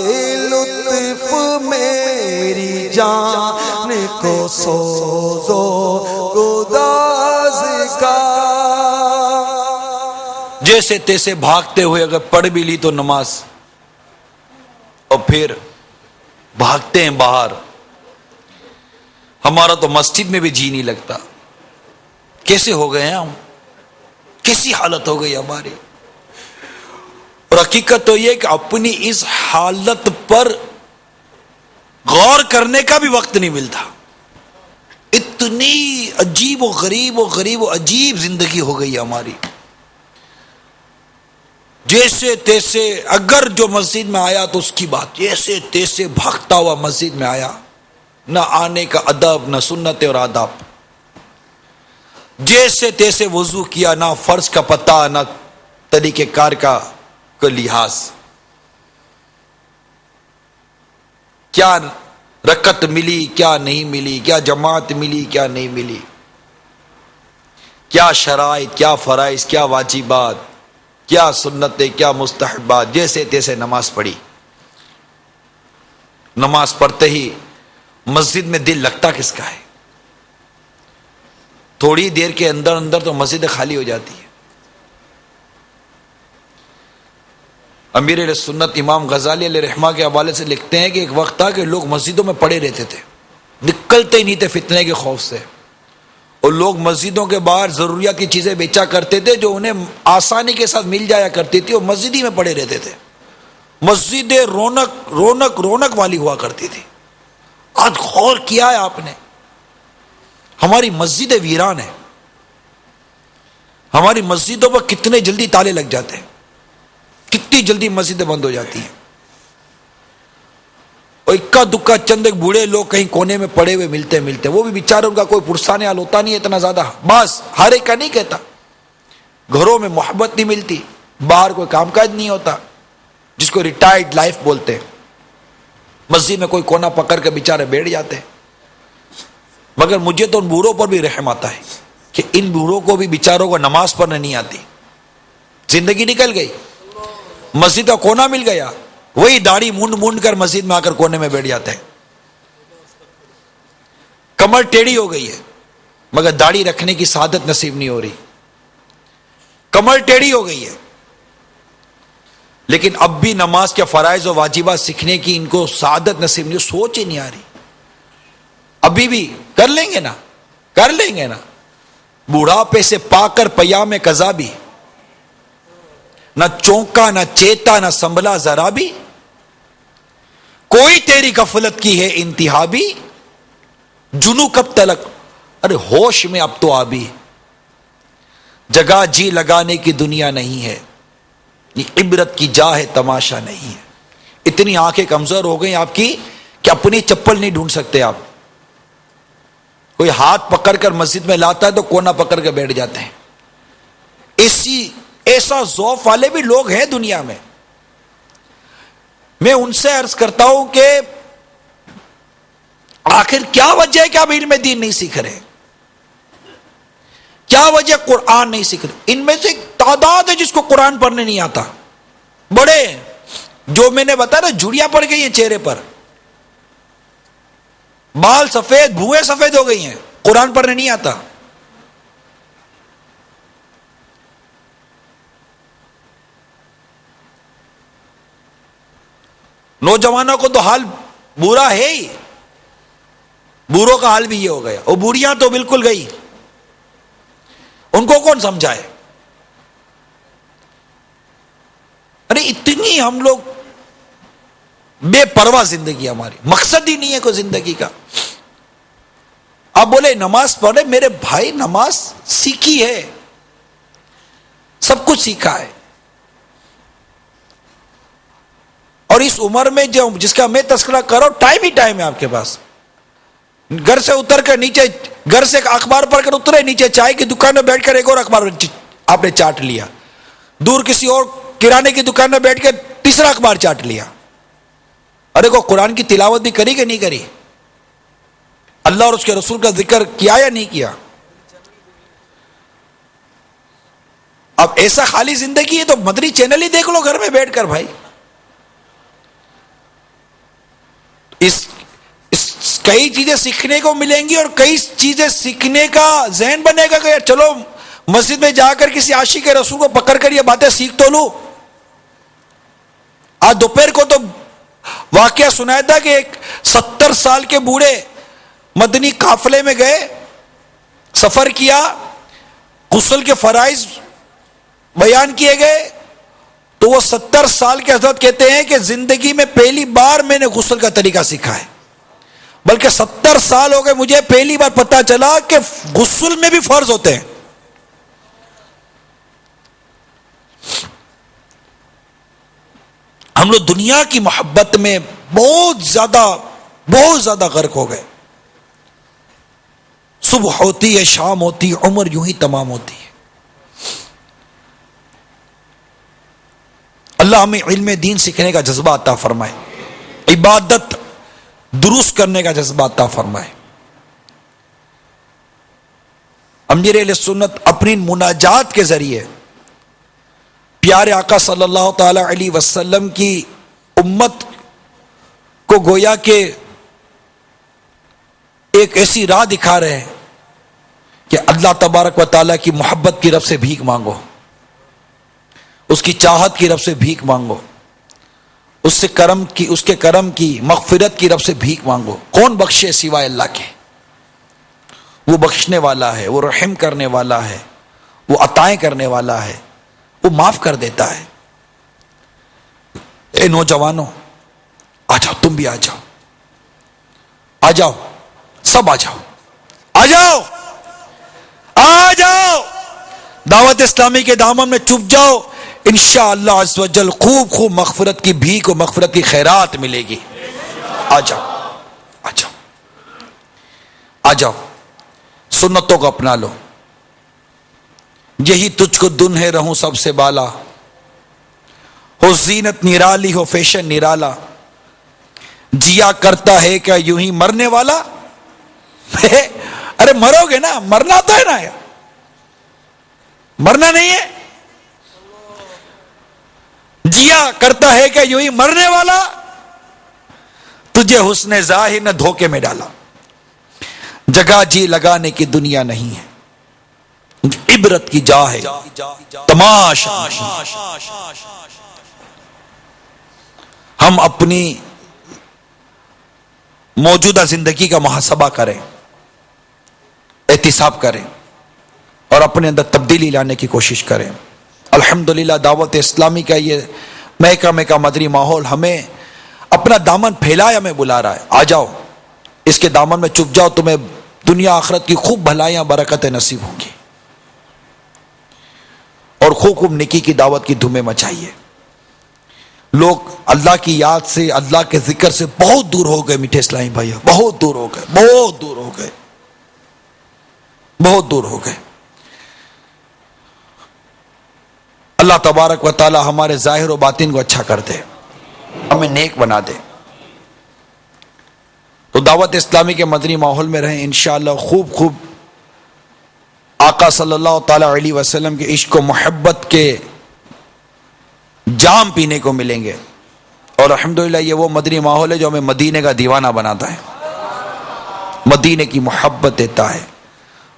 لطف میری جان کو سوزو گداز کا. جیسے تیسے بھاگتے ہوئے اگر پڑھ بھی لی تو نماز، اور پھر بھاگتے ہیں باہر، ہمارا تو مسجد میں بھی جی نہیں لگتا. کیسے ہو گئے ہیں ہم، کیسی حالت ہو گئی ہماری. اور حقیقت تو یہ کہ اپنی اس حالت پر غور کرنے کا بھی وقت نہیں ملتا. اتنی عجیب و غریب و عجیب زندگی ہو گئی ہماری. جیسے تیسے اگر جو مسجد میں آیا تو اس کی بات، جیسے تیسے بھاگتا ہوا مسجد میں آیا، نہ آنے کا ادب، نہ سنت اور آداب. جیسے تیسے وضو کیا، نہ فرض کا پتہ، نہ طریقہ کار کا لحاظ. کیا رکعت ملی، کیا نہیں ملی، کیا جماعت ملی، کیا نہیں ملی، کیا شرائط، کیا فرائض، کیا واجبات، کیا سنتیں، کیا مستحبات. جیسے تیسے نماز پڑھی. نماز پڑھتے ہی مسجد میں دل لگتا کس کا ہے؟ تھوڑی دیر کے اندر اندر تو مسجد خالی ہو جاتی ہے. امیر علیہ سنت امام غزالی علیہ رحمہ کے حوالے سے لکھتے ہیں کہ ایک وقت تھا کہ لوگ مسجدوں میں پڑے رہتے تھے، نکلتے ہی نہیں تھے فتنے کے خوف سے. اور لوگ مسجدوں کے باہر ضروریات کی چیزیں بیچا کرتے تھے جو انہیں آسانی کے ساتھ مل جایا کرتی تھی، اور مسجد ہی میں پڑے رہتے تھے. مسجد رونق والی ہوا کرتی تھی. آج غور کیا ہے آپ نے؟ ہماری مسجد ویران ہے. ہماری مسجدوں پر کتنے جلدی تالے لگ جاتے ہیں، کتنی جلدی مسجدیں بند ہو جاتی ہیں. اور اکا دکا چند ایک بوڑھے لوگ کہیں کونے میں پڑے ہوئے ملتے وہ بھی بیچارے، ان کا کوئی پرسان حال ہوتا نہیں ہے اتنا زیادہ. بس ہر ایک کا نہیں کہتا، گھروں میں محبت نہیں ملتی، باہر کوئی کام کاج نہیں ہوتا، جس کو ریٹائرڈ لائف بولتے ہیں. مسجد میں کوئی کونا پکڑ کے بیچارے بیٹھ جاتے ہیں. مگر مجھے تو ان بوڑھوں پر بھی رحم آتا ہے کہ ان بوڑھوں کو بھی بیچاروں کو نماز پڑھنے نہیں آتی. زندگی نکل گئی، مسجد کا کونا مل گیا، وہی داڑھی مونڈ کر مسجد میں آ کر کونے میں بیٹھ جاتے ہیں. کمر ٹیڑھی ہو گئی ہے مگر داڑھی رکھنے کی سعادت نصیب نہیں ہو رہی. کمر ٹیڑھی ہو گئی ہے لیکن اب بھی نماز کے فرائض و واجبات سیکھنے کی ان کو سعادت نصیب نہیں، سوچ ہی نہیں آ رہی. ابھی بھی کر لیں گے نا. بوڑھاپے سے پا کر پیام قضا بھی نہ چونکا نہ چیتا نہ سنبھلا ذرا بھی، کوئی تیری غفلت کی ہے انتہا بھی، جنو کب تلک، ارے ہوش میں اب تو آبی، جگہ جی لگانے کی دنیا نہیں ہے، یہ عبرت کی جا ہے تماشا نہیں ہے۔ اتنی آنکھیں کمزور ہو گئی آپ کی کہ اپنی چپل نہیں ڈھونڈ سکتے آپ، کوئی ہاتھ پکڑ کر مسجد میں لاتا ہے تو کونا پکڑ کے بیٹھ جاتے ہیں۔ ایسا ذوف والے بھی لوگ ہیں دنیا میں۔ میں ان سے عرض کرتا ہوں کہ آخر کیا وجہ ہے کہ آپ علم دین نہیں سیکھ رہے؟ کیا وجہ قرآن نہیں سیکھ رہے؟ ان میں سے ایک تعداد ہے جس کو قرآن پڑھنے نہیں آتا، بڑے جو میں نے بتایا نا جھڑیاں پڑ گئی ہیں چہرے پر، بال سفید، بھویں سفید ہو گئی ہیں، قرآن پڑھنے نہیں آتا۔ نوجوانوں کو تو حال برا ہے ہی، بوڑھوں کا حال بھی یہ ہو گیا، اور بوڑھیاں تو بالکل گئی، ان کو کون سمجھائے؟ ارے اتنی ہم لوگ بے پرواہ زندگی، ہماری مقصد ہی نہیں ہے کوئی زندگی کا۔ آپ بولے نماز پڑھے، میرے بھائی نماز سیکھی ہے، سب کچھ سیکھا ہے، اور اس عمر میں جو جس کا میں تذکرہ کرو ٹائم ہی ٹائم ہے آپ کے پاس۔ گھر سے اتر کر نیچے، گھر سے اخبار پڑھ کر اترے، نیچے چائے کی دکان میں بیٹھ کر ایک اور اخبار آپ نے چاٹ لیا، دور کسی اور کرانے کی دکان میں بیٹھ کے تیسرا اخبار چاٹ لیا۔ ارے کو قرآن کی تلاوت بھی کری کہ نہیں کری؟ اللہ اور اس کے رسول کا ذکر کیا یا نہیں کیا؟ اب ایسا خالی زندگی ہے تو مدنی چینل ہی دیکھ لو گھر میں بیٹھ کر بھائی۔ کئی چیزیں سیکھنے کو ملیں گی اور کئی چیزیں سیکھنے کا ذہن بنے گا کہ یار چلو مسجد میں جا کر کسی عاشق رسول کو پکڑ کر یہ باتیں سیکھ تو لوں۔ آج دوپہر کو تو واقعہ سنایا تھا کہ ایک 70 سال کے بوڑھے مدنی قافلے میں گئے، سفر کیا، غسل کے فرائض بیان کیے گئے، تو وہ 70 سال کے حضرت کہتے ہیں کہ زندگی میں پہلی بار میں نے غسل کا طریقہ سیکھا ہے، بلکہ 70 سال ہو گئے مجھے پہلی بار پتا چلا کہ غسل میں بھی فرض ہوتے ہیں۔ ہم لوگ دنیا کی محبت میں بہت زیادہ غرق ہو گئے۔ صبح ہوتی ہے، شام ہوتی ہے، عمر یوں ہی تمام ہوتی ہے۔ اللہ ہمیں علم دین سیکھنے کا جذبہ عطا فرمائے، عبادت درست کرنے کا جذبہ عطا فرمائے۔ امیر اہل سنت اپنی مناجات کے ذریعے پیارے آقا صلی اللہ تعالی علیہ وسلم کی امت کو گویا کہ ایک ایسی راہ دکھا رہے ہیں کہ اللہ تبارک و تعالیٰ کی محبت کی رب سے بھیک مانگو، اس کی چاہت کی رب سے بھیک مانگو، اس کے کرم کی مغفرت کی رب سے بھیک مانگو۔ کون بخشے سوائے اللہ کے؟ وہ بخشنے والا ہے، وہ رحم کرنے والا ہے، وہ عطائیں کرنے والا ہے، وہ معاف کر دیتا ہے۔ اے نوجوانوں آ جاؤ، تم بھی آ جاؤ، آ جاؤ، سب آ جاؤ، آ جاؤ، آ جاؤ، دعوت اسلامی کے دامن میں چھپ جاؤ، انشاءاللہ عز و جل خوب مغفرت کی بھیک و مغفرت کی خیرات ملے گی۔ آ جاؤ، آ جاؤ، آ جاؤ، سنتوں کو اپنا لو۔ یہی تجھ کو دن ہے رہوں سب سے بالا، ہو زینت نرالی ہو فیشن نرالا، جیا کرتا ہے کیا یوں ہی مرنے والا؟ ارے مرو گے نا، مرنا تو ہے نا، مرنا نہیں ہے؟ جیا کرتا ہے کیا یوں ہی مرنے والا، تجھے حسن ظاہر نے دھوکے میں ڈالا، جگہ جی لگانے کی دنیا نہیں ہے، عبرت کی جا ہے تماشا۔ ہم اپنی موجودہ زندگی کا محاسبہ کریں، احتساب کریں اور اپنے اندر تبدیلی لانے کی کوشش کریں۔ الحمدللہ دعوت اسلامی کا یہ محکمہ مدنی ماحول ہمیں اپنا دامن پھیلایا ہمیں بلا رہا ہے. آ جاؤ اس کے دامن میں چھپ جاؤ, تمہیں دنیا آخرت کی خوب بھلائیاں برکتیں نصیب ہوں گی, اور خوب نیکی کی دعوت کی دھومیں مچائیے. لوگ اللہ کی یاد سے, اللہ کے ذکر سے بہت دور ہو گئے میٹھے اسلامی بھائیو, بہت دور ہو گئے, بہت دور ہو گئے, بہت دور ہو گئے. اللہ تبارک و تعالی ہمارے ظاہر و باطن کو اچھا کر دے, ہمیں نیک بنا دے. تو دعوت اسلامی کے مدنی ماحول میں رہیں انشاءاللہ, خوب آقا صلی اللہ تعالی علیہ وسلم کے عشق و محبت کے جام پینے کو ملیں گے. اور الحمدللہ یہ وہ مدنی ماحول ہے جو ہمیں مدینے کا دیوانہ بناتا ہے, مدینے کی محبت دیتا ہے,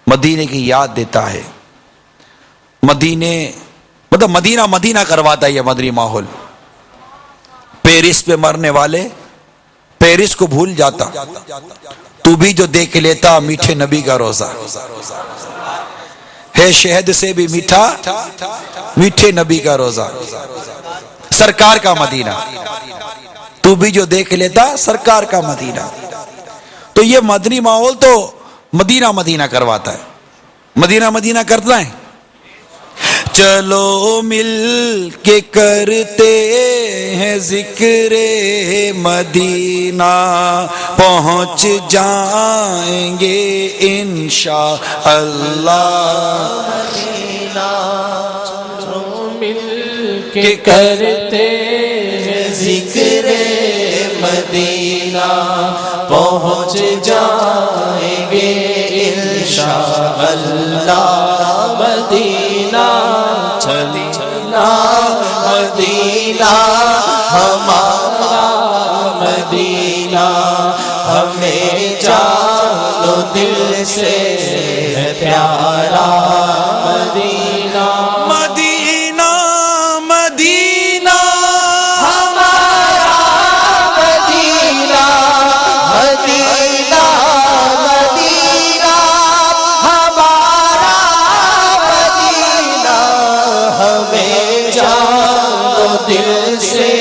مدینے کی یاد دیتا ہے, مدینہ مدینہ کرواتا ہے یہ مدنی ماحول. پیرس پہ مرنے والے پیرس کو بھول جاتا, تو بھی جو دیکھ لیتا میٹھے نبی کا روزہ ہے, شہد سے بھی میٹھا میٹھے نبی کا روزہ, سرکار کا مدینہ, تو بھی جو دیکھ لیتا سرکار کا مدینہ. تو یہ مدنی ماحول تو مدینہ مدینہ کرواتا ہے, مدینہ مدینہ کرتا ہے. چلو مل کے کرتے ہیں ذکر مدینہ, پہنچ جائیں گے انشاءاللہ. چلو مل کے کرتے ہیں ذکر مدینہ, پہنچ جائیں گے انشاءاللہ. مدینہ چلنا مدینہ ہمارا مدینہ, ہمیں جانو دل سے ہے پیارا مدینہ. مدینہ مدینہ ہمارا مدینہ, مدینہ مدینہ ہمارا مدینہ, ہمیں جانو دل سے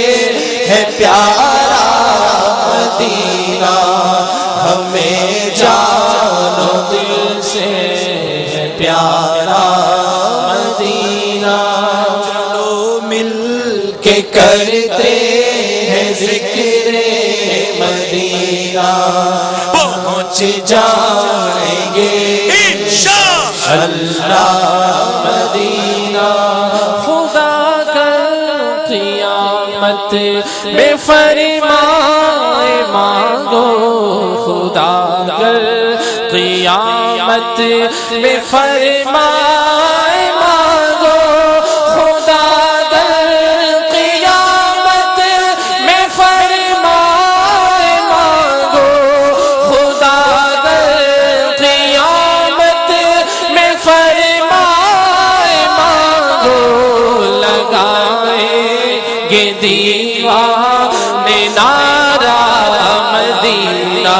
ہے پیارا مدینہ, ہمیں جانو دل سے ہے پیارا مدینہ. چلو مل کہ کرتے ہیں ذکر مدینہ, پہنچ جائیں گے انشاءاللہ مدینہ. خدا کر قیامت میں فرمائے مانگو, خدا کر قیامت میں فرمائے مانگو, خدا در قیامت میں فرمائے مانگو, خدا در قیامت میں فرمائے مانگو. لگائیں گے دیوانے نعرہ مدینہ,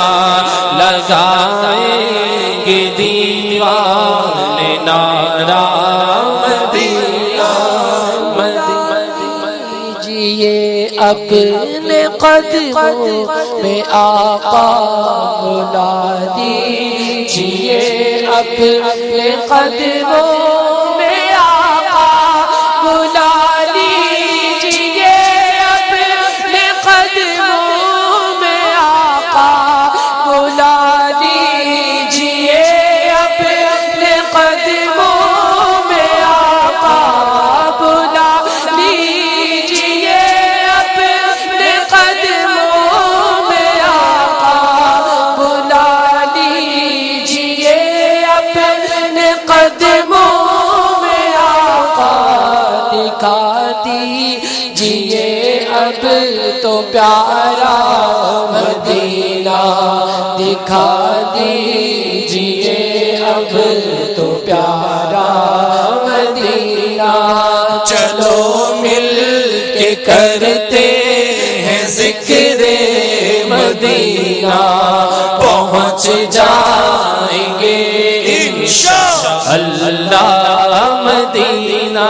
لگائیں گے دیوانے نعرہ مدینہ. دیجیے اپنے قدموں میں آقا بلا دیجیے, اپنے قدموں میں آقا بلا دیجیے, اپنے قدموں میں آقا بلا دیجیے, اپنے قدموں میں آقا بلا دیجیے, اپنے قدموں میں آقا بلا دیجیے, اپنے قدموں میں آقا دکھا دیجیے اب تو پیارا مدینہ, دکھا دیجیے اب تو پیارا مدینہ. چلو مل کے کرتے ہیں ذکر مدینہ, پہنچ جائیں گے انشاءاللہ مدینہ.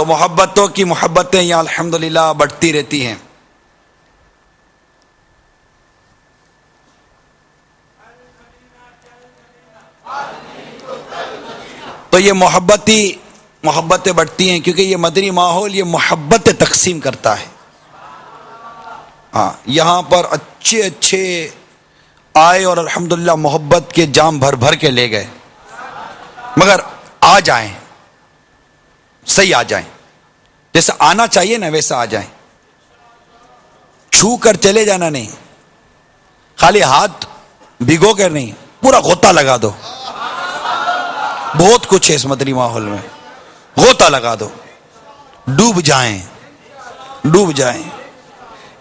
تو محبتوں کی محبتیں یہاں الحمدللہ بڑھتی رہتی ہیں. تو یہ محبتیں بڑھتی ہیں کیونکہ یہ مدنی ماحول یہ محبتیں تقسیم کرتا ہے. ہاں یہاں پر اچھے آئے اور الحمدللہ محبت کے جام بھر کے لے گئے، مگر آ جائیں، صحیح آ جائیں، جیسا آنا چاہیے نا ویسا آ جائیں. چھو کر چلے جانا نہیں، خالی ہاتھ بھگو کر نہیں، پورا غوطہ لگا دو. بہت کچھ ہے اس مدنی ماحول میں، غوطہ لگا دو، ڈوب جائیں.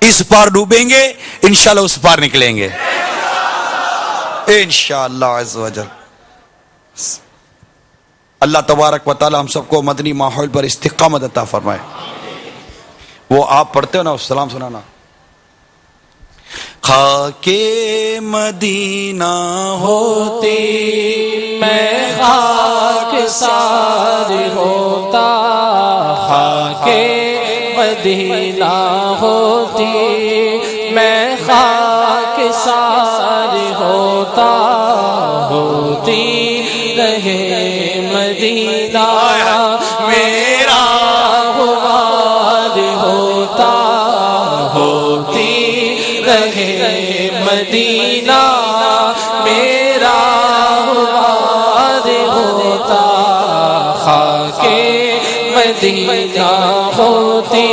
اس پار ڈوبیں گے انشاءاللہ اس پار نکلیں گے انشاءاللہ عز و جل. اللہ تبارک و تعالی ہم سب کو مدنی ماحول پر استقامت عطا فرمائے. وہ آپ پڑھتے ہو نا سلام سنانا. خاک مدینہ ہوتی میں خاک سار ہوتا، خاک مدینہ ہوتی میں خاک سار ہوتا، ہوتی رہے مدینہ میرا غبار ہوتا، ہوتی رہے مدینہ میرا غبار ہوتا. خاک مدینہ ہوتی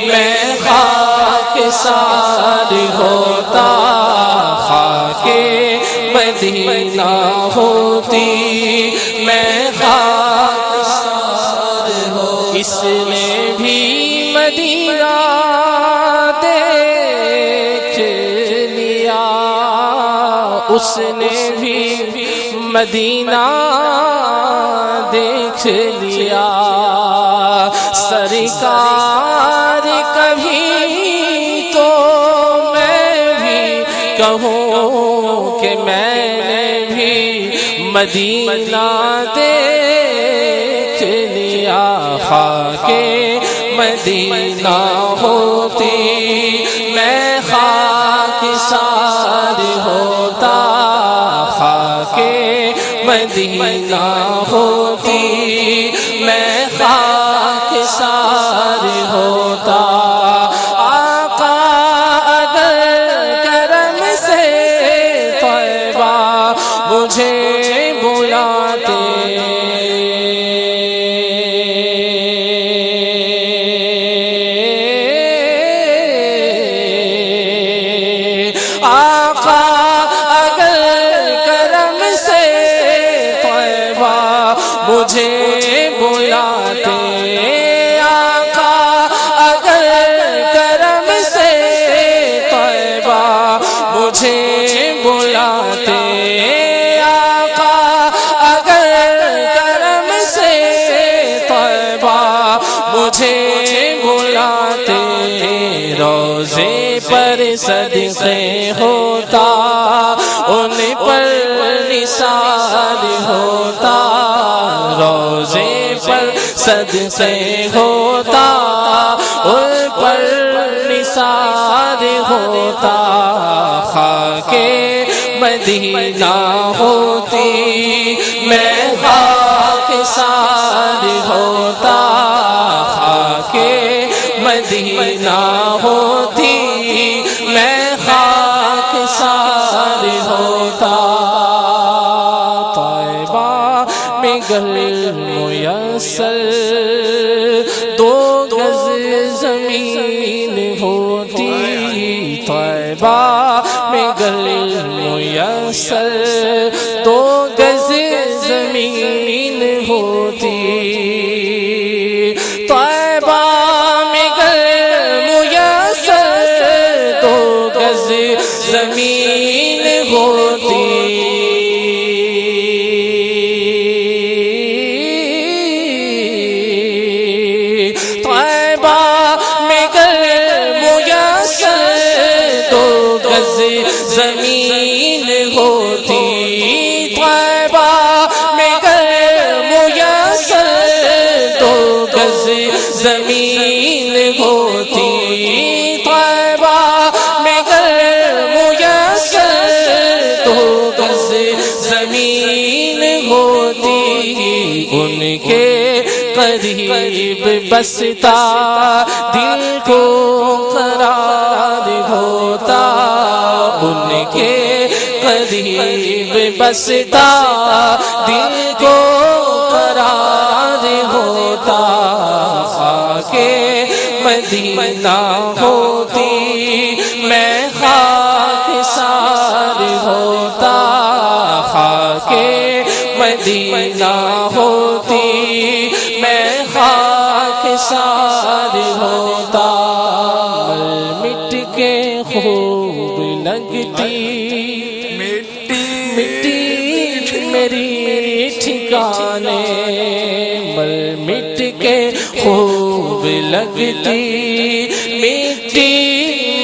میں خاک سار ہوتا، خاک مدینہ ہوتی میں خاک سار ہوتا. اس نے بھی مدینہ دیکھ لیا، اس نے بھی مدینہ دیکھ لیا. سرکار کبھی تو میں بھی کہوں کہ میں نے بھی مدینہ دیکھ لیا. خاک مدینہ ہوتی میں خاک سار ہوتا، خاک مدینہ ہوتی میں خاک سار ہوتا. آقا اگر کرم سے طیبہ مجھے بلاتے، آقا اگر کرم سے طیبہ مجھے بلاتے، آقا اگر کرم سے طیبہ مجھے بلاتے، آقا اگر کرم سے طیبہ مجھے بلاتے. روزے پر صدقے ہوتا، ان پر نثار ہوتا، روزے پر صدقے ہوتا، ان پر نثار ہوتا. خاک مدینہ ہوتی میں خاک سار ہوتا، خاک مدینہ ہوتی میں خاک سار ہوتا. طیبہ میں گھر میسر 2 گز زمین ہوتی، طیبہ میں گھر میسر 2 گز زمین ہوتی. طیبہ میں گھر میسر 2 گز زمین ہوتی. طیبہ میں گھر میسر 2 گز زمین ہوتی. زمین ہوتی طیبہ میں گر میسر تو گز زمین ہوتی ان کے قریب بستا دل کو قرار ہوتا ان کے قریب بستا دل کو قرار ہوتا خاک مدینہ ہوتی میں خاک سار ہوتا خاک مدینہ ہوتی میں خاک سار ہوتا مٹ کے خوب لگتی مٹی میری ٹھکانے مر مٹ کے خوب لگتی مٹی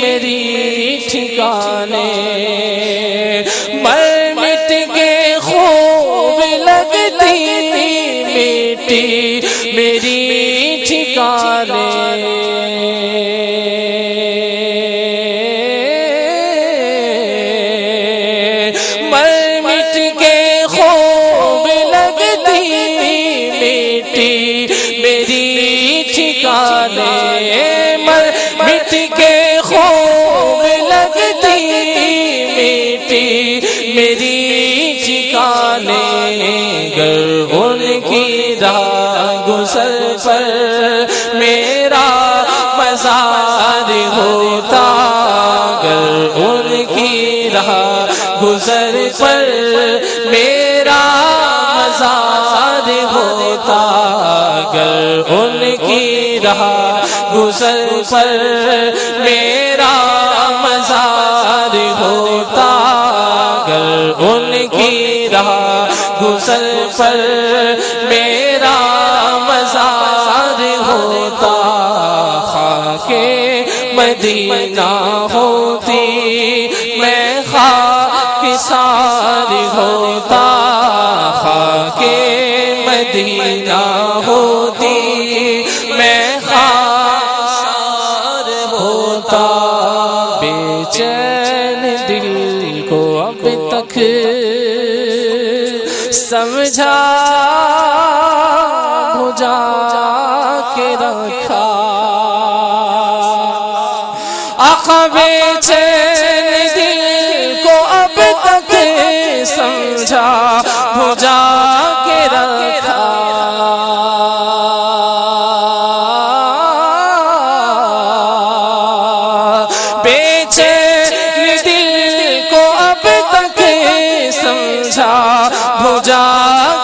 میری ٹھکانے مر مٹ کے خوب لگتی مٹی میری ٹھکانے میری ٹھکانے مر مٹ کے خوب لگتی مٹی میری ٹھکانے گر ان کی راہ گزر پر میرا مزار ہوتا گر ان کی راہ گزر پر میرا مزار ہوتا گر ان کی راہ گزر پر میرا مزار ہوتا گر ان کی راہ گزر پر میرا مزار ہوتا خاک مدینہ ہوتی میں خاک سار ہوتا خاک مدینہ ہوتی میں خاک سار ہوتا بے چین دل کو اب تک سمجھا بجھا کے رکھا آقا بے چین دل کو اب تک سمجھا بجھا کے رکھا بے چین دل کو اب تک سمجھا بجھا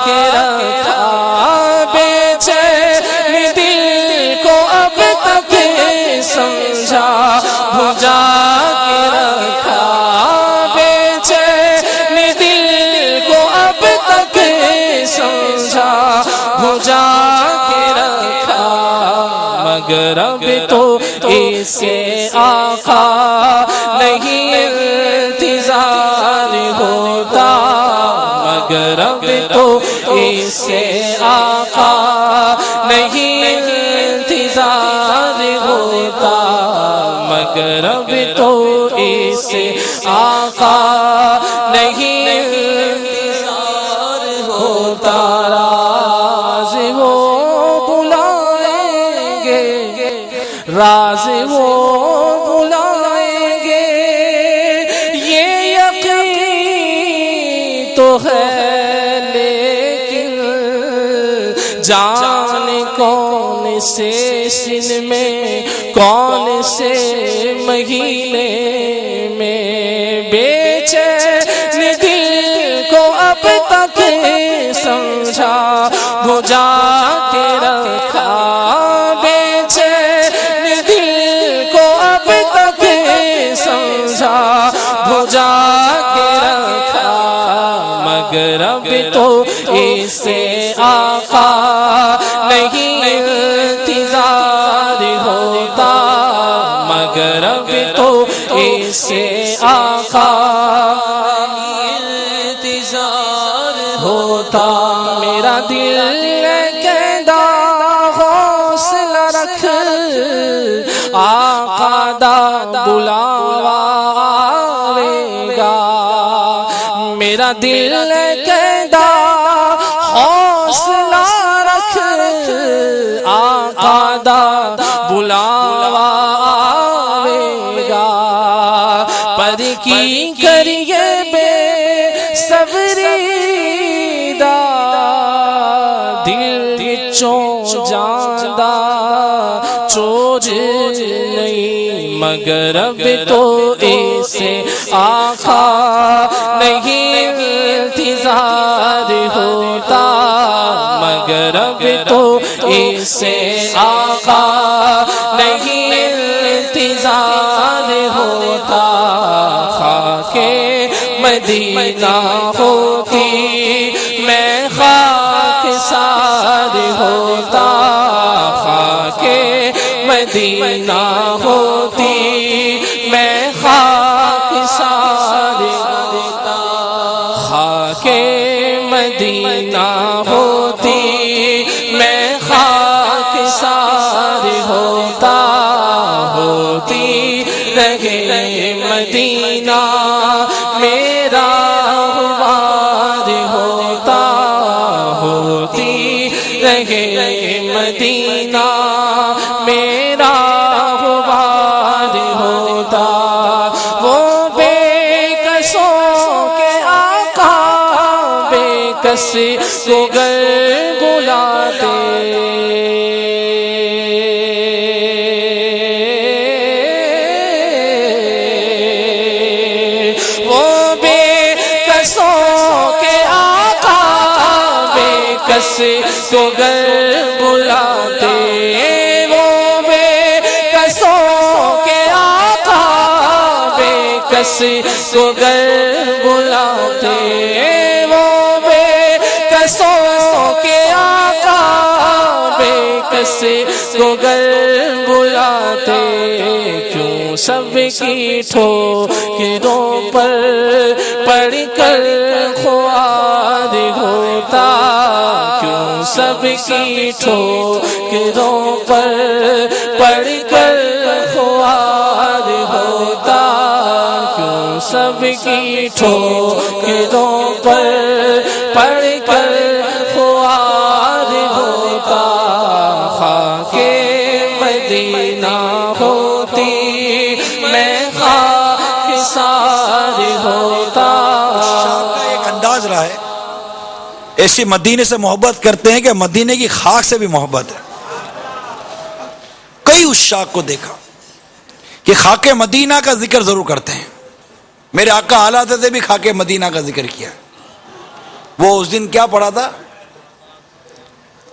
کے رکھا بے چین دل کو اب تک سمجھا بجھا کے رکھا بے چین دل کو اب تک سمجھا بجھا کے رکھا مگر اب تو اسے آقا نہیں انتظار ہوتا مگر اب تو اسے آقا نہیں انتظار ہوتا مگر اب تو اسے آقا نہیں انتظار ہوتا راز وہ بلائیں گے راز وہ بلائیں گے یہ یقین تو ہے لیکن جان کون سے سن میں کون سے مہینے میں بے چین دل کو اب تک سمجھا بجھا کے رکھا بے چین دل کو اب تک سمجھا بجھا کے رکھا مگر اب تو اسے آقا نہیں انتظار ہوتا مگر اب تو اسے آقا انتظار ہوتا میرا دل کہتا حوصلہ رکھ بلاوا آوے گا میرا دل کہدا حوصلہ رکھ آقا دا بلاوا آوے گا پر کی کریے بے صبری دا دل وچوں جاندا چوج نہیں مگر اب تو اسے آقا نہیں انتظار ہوتا مگر اب تو اسے آقا نہیں انتظار ہوتا خاک مدینہ ہوتی میں خاک سار ہوتا خاک مدینہ ہوتی میں خاک سار ہوتا خاک مدینہ ہوتی میں خاک سار ہوتا ہوتی رہے مدینہ میرا غبار ہوتا ہوتی رہے مدینہ میرا غبار ہوتا وہ بے کسوں کے آقا بے کس کو گر بلاتے کو گر بلاتے وہ بے کسوں کے آقا بے کس کو گر بلاتے وہ بے کسوں کے آقا بے کس کو گر بلاتے کیوں سب کی ٹھوکروں پر پڑھ کر خوار ہوتا کیوں سب کی ٹھوکروں پر پڑھ کر خوار ہوتا کیوں سب کی ٹھوکروں پر پڑھ کر خوار ہوتا خاک مدینہ ہوتی میں خاک سار ہوتا ایک انداز رہا ہے ایسی مدینے سے محبت کرتے ہیں کہ مدینے کی خاک سے بھی محبت ہے کئی عشاق کو دیکھا کہ خاک مدینہ کا ذکر ضرور کرتے ہیں میرے آقا حالات سے بھی خاک مدینہ کا ذکر کیا وہ اس دن کیا پڑھا تھا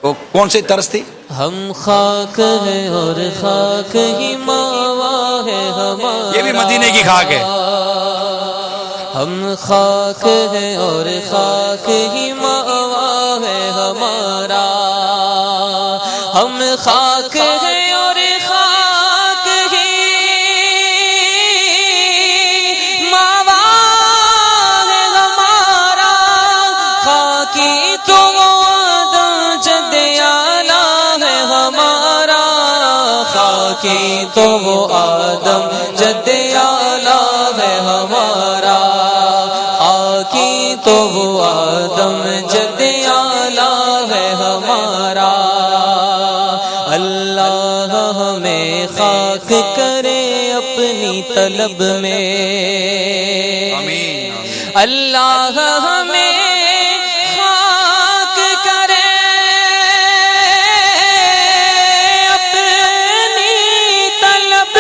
وہ کون سی طرز تھی ہم خاک ہے اور خاک ہی ماوا ہے ہمارا یہ بھی مدینے کی خاک ہے ہم خاک ہے اور خاک ہی ماوا ہے ہمارا ہم خاک ہے اور خاک ہی ماوا ہے ہمارا خاکی تو آدم جد اعلیٰ ہے ہمارا خاکی تو آدم جد اعلیٰ ہے ہمارا تو وہ آدم جد اعلیٰ ہے ہمارا اللہ ہمیں خاک کرے اپنی طلب میں اللہ ہمیں خاک کرے اپنی طلب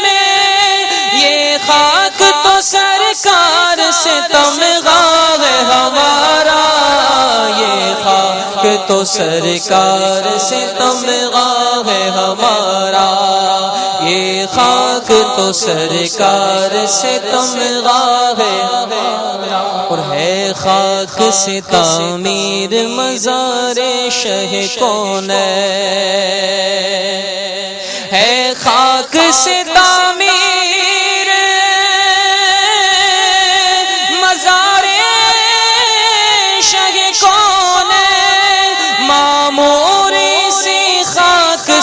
میں یہ خاک تو سرکار سے تمغہ ہے ہمارا یہ خاک تو سرکار سے تمغہ ہے ہمارا یہ خاک تو سرکار سے تمغہ ہے ہمارا اور ہے خاک سے تعمیر مزار شہ کون ہے خاک سے تعمیر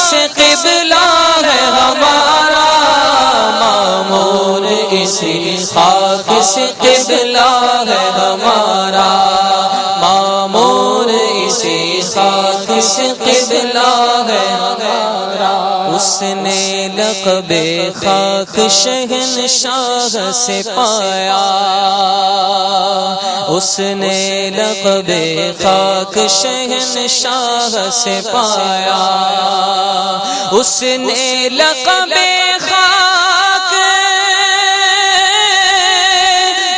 سے قبلہ ہے ہمارا اسی خاک سے قبلہ ہے ہمارا، معمور اسی خاک سے قبلہ ہے ہمارا۔ اس نے لقب خاک شہنشاہ سے پایا، اس نے لقب خاک شہنشاہ سے پایا، اس نے لقب خاک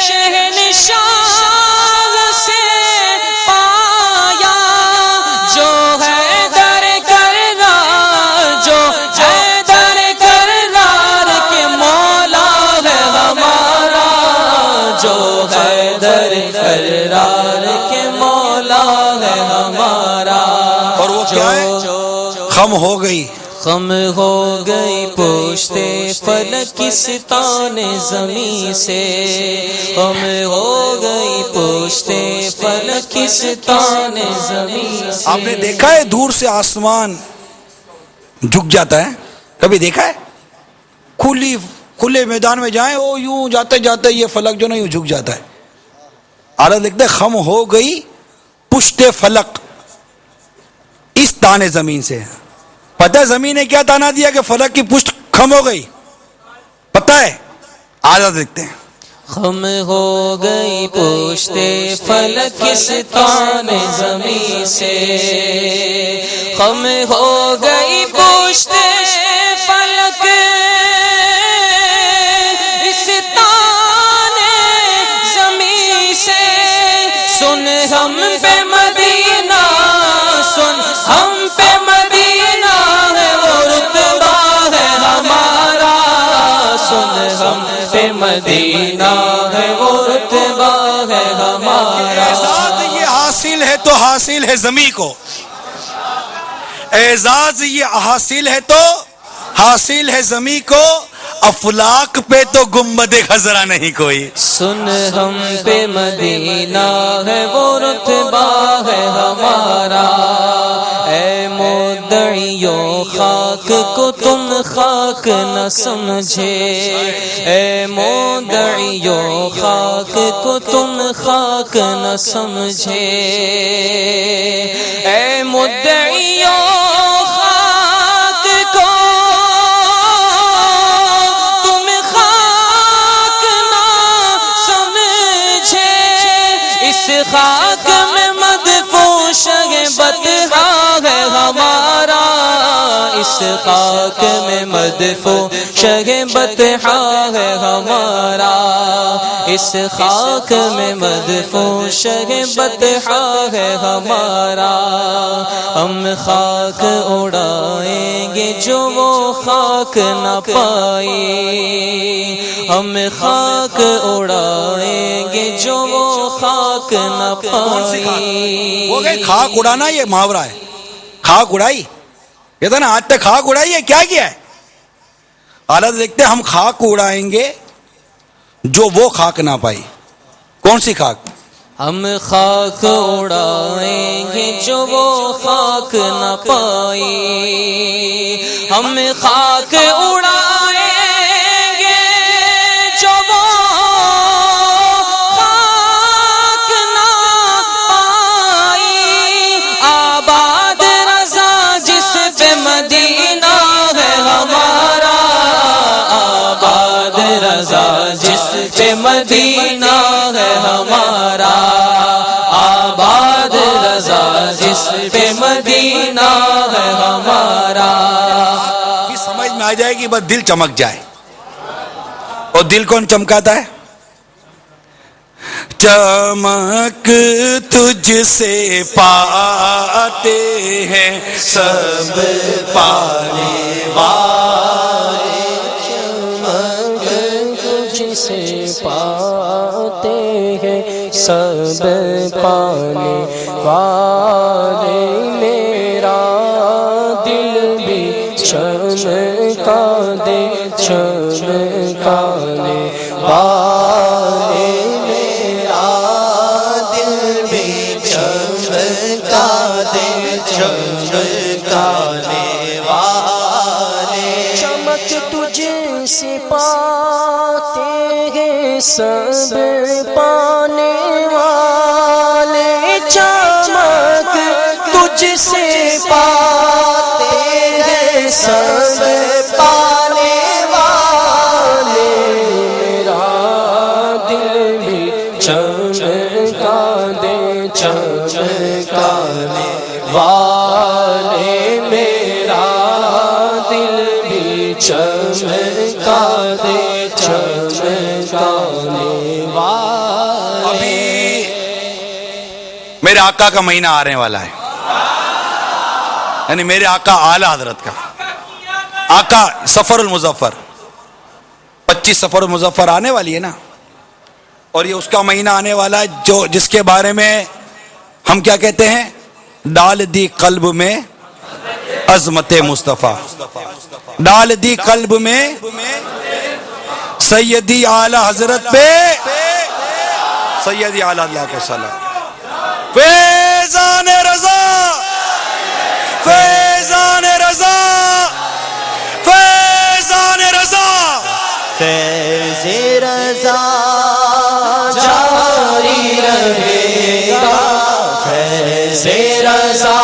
شہنشاہ سے پایا، جو ہے در کرار، جو ہے در کرار کے مولا ہے ہمارا، جو ہے در کرار کے مولا ہے ہمارا۔ اور وہ کیا ہے؟ خم ہو گئی، خم ہو گئی پوشتے فلک ستان زمین سے، خم ہو گئی پوشتے فلک ستان زمین سے۔ آپ نے دیکھا ہے دور سے آسمان جھک جاتا ہے؟ کبھی دیکھا ہے؟ کھلے میدان میں جائیں وہ یوں جاتے جاتے یہ فلک جو نا یوں جھک جاتا ہے۔ آلہ دیکھتے خم ہو گئی پشت فلک اس تانے زمین سے۔ پتہ ہے زمین نے کیا تانا دیا کہ فلک کی پشت خم ہو گئی؟ پتہ ہے؟ آلہ دیکھتے ہیں۔ خم ہو گئی پوشتے فلک ستان زمین سے، خم ہو گئی پوشتے فلک ستان زمین سے۔ سن ہم پہ مدینہ، سن ہم پہ مدینہ ہے وہ رتبہ ہے ہمارا، سن ہم پہ مدینہ ہے وہ رتبہ ہے ہمارا۔ اعزاز یہ حاصل ہے تو حاصل ہے زمیں کو، اعزاز یہ حاصل ہے تو حاصل ہے زمیں کو، افلاک پہ تو گنبد خضرا نہیں کوئی۔ سن ہم پہ مدینہ ہے وہ رتبہ ہے ہمارا، اے مدعیوں خاک کو تم خاک نہ سمجھے، اے مدعیوں خاک کو تم خاک نہ سمجھے، اے مدعیوں خاک کو تم خاک نہ سمجھے، اس خاک میں مدفون شہ بطحا ہے ہمارا، اس خاک میں مدفون شہ بطحا ہے ہمارا، اس خاک میں مدفون شہ بطحا ہے ہمارا۔ ہم خاک اڑائیں گے جو وہ خاک نہ پائی، ہم خاک اڑائیں گے جو وہ خاک نہ پائی۔ وہ کہ خاک اڑانا یہ محاورہ ہے، خاک اڑائی، یہ تھا نا آج تک خاک اڑائی ہے، کیا کیا ہے؟ حالت دیکھتے ہیں ہم خاک اڑائیں گے جو وہ خاک نہ پائی۔ کون سی خاک؟ ہم خاک اڑائیں گے جو وہ خاک نہ پائی، ہم خاک اڑائیں گے جو وہ خاک نہ پائی۔ آباد رضا جس پہ مدینہ ہے ہمارا، آباد رضا جس پہ مدینہ ہے ہمارا، آباد رضا جس پہ مدینہ ہے ہمارا۔ یہ سمجھ میں آ جائے گی، بس دل چمک جائے۔ اور دل کون چمکاتا ہے؟ چمک تجھ سے پاتے ہیں سب پانے والے، چمک تجھ سے پاتے ہیں سب پانے والے، میرا دل بھی چمکا دے چمکانے والے، میرا دل بھی چمکا دے چمکانے والے، چمک تجھ سے پاتے سب پانے والے چمک تجھ سے پاتے ہیں، سب پانے والے میرا دل بھی چمکا دے، چمکانے والے میرا دل بھی چمکا دے، چمکانے والے. ابھی میرے آقا کا مہینہ آنے والا ہے، یعنی میرے آقا اعلی حضرت کا آقا سفر المظفر، 25 سفر المظفر آنے والی ہے نا، اور یہ اس کا مہینہ آنے والا ہے جو جس کے بارے میں ہم کیا کہتے ہیں، ڈال دی قلب میں عظمت مصطفیٰ، ڈال دی قلب میں سیدی اعلی حضرت پہ سیدی اعلی اللہ کے سلام. فیضان رضا، فیضان رضا، فیضان رضا، فیض رضا جاری رہے گا، فیض رضا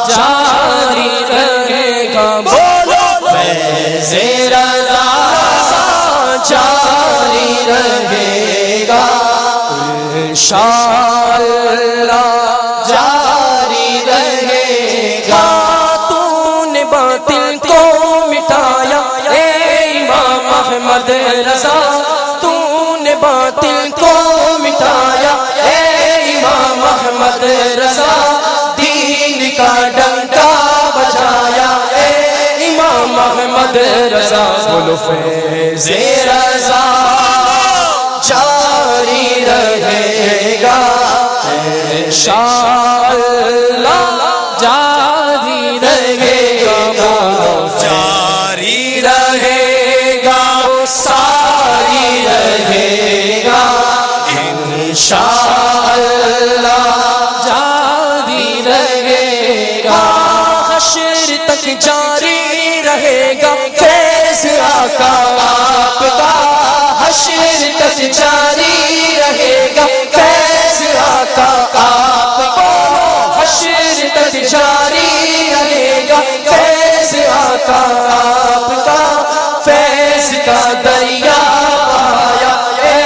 جاری رہے گا، بولو فیض رضا جاری رہے گا، انشاءاللہ جاری رہے گا. تو نے باطل کو مٹایا اے امام احمد رضا، تو نے باطل کو مٹایا اے امام احمد رضا، دین کا ڈنکا بجایا اے امام احمد رضا. بولو فیض رضا جاری رہے گا، انشاءاللہ جاری رہے گا، جاری رہے گا، ساری رہے گا، انشاءاللہ جاری رہے گا، حشر تک جاری رہے گا فیض آقا آپ کا، حشر تک جاری رہے گا فیض آقا آپ کا، حشر تک جاری رہے گا فیض آقا آپ کا، فیض کا دریا بہایا اے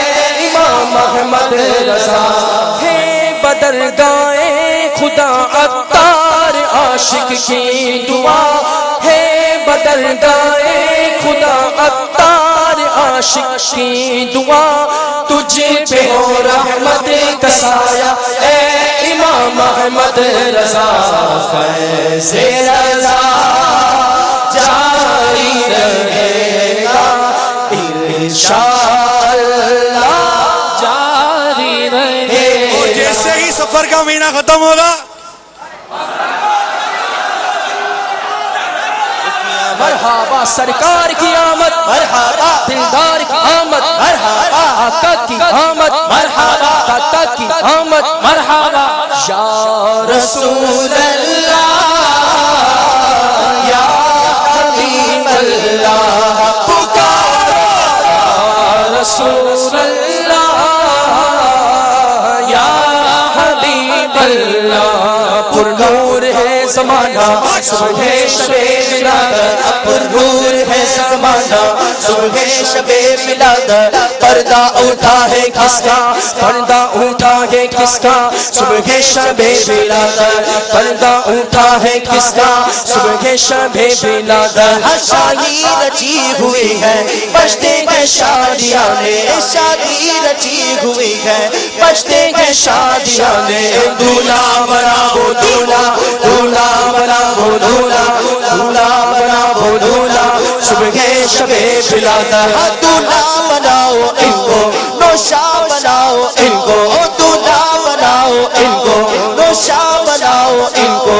امام احمد رضا. ہے بدرگاہ خدا عطار عاشق کی دعا، ہے بدرگاہ خدا عطار عاشق کی دعا، تجھ پہ ہو رحمت کا سایہ اے امام احمد رضا. فیض رضا جاری رہے گا، انشاءاللہ جاری رہے اور گا. جیسے ہی سفر کا مہینہ ختم ہوگا، مرحبا سرکار کی آمد، مرحبا دلدار کی آمد، مرحبا آقا کی آمد، مرحبا داتا کی آمد، مرحبا یا رسول اللہ یا حبیب اللہ، پکارو یا رسول اللہ یا حبیب اللہ. پر نور ہے زمانہ صبح شب ولادت، پر نور ہے زمانہ صبح شب ولادت، پردہ اٹھا ہے کس کا، پردہ اٹھا ہے کس کا صبح شب ولادت، پردہ اٹھا ہے کس کا صبح شب ولادت. شادی رچی ہوئی ہے بجتے ہیں شادیاں نے، شادی رچی ہوئی ہے بجتے ہیں شادیاں نے، دولہا بنا وہ دولہا، دولہا بنا وہ دولہا، دولہا بنا وہ دولہا صبح شب ولادت. دولہا بناؤ ان کو، نوشا بناؤ ان کو، دولہا بناؤ ان کو، نوشا بناؤ ان کو.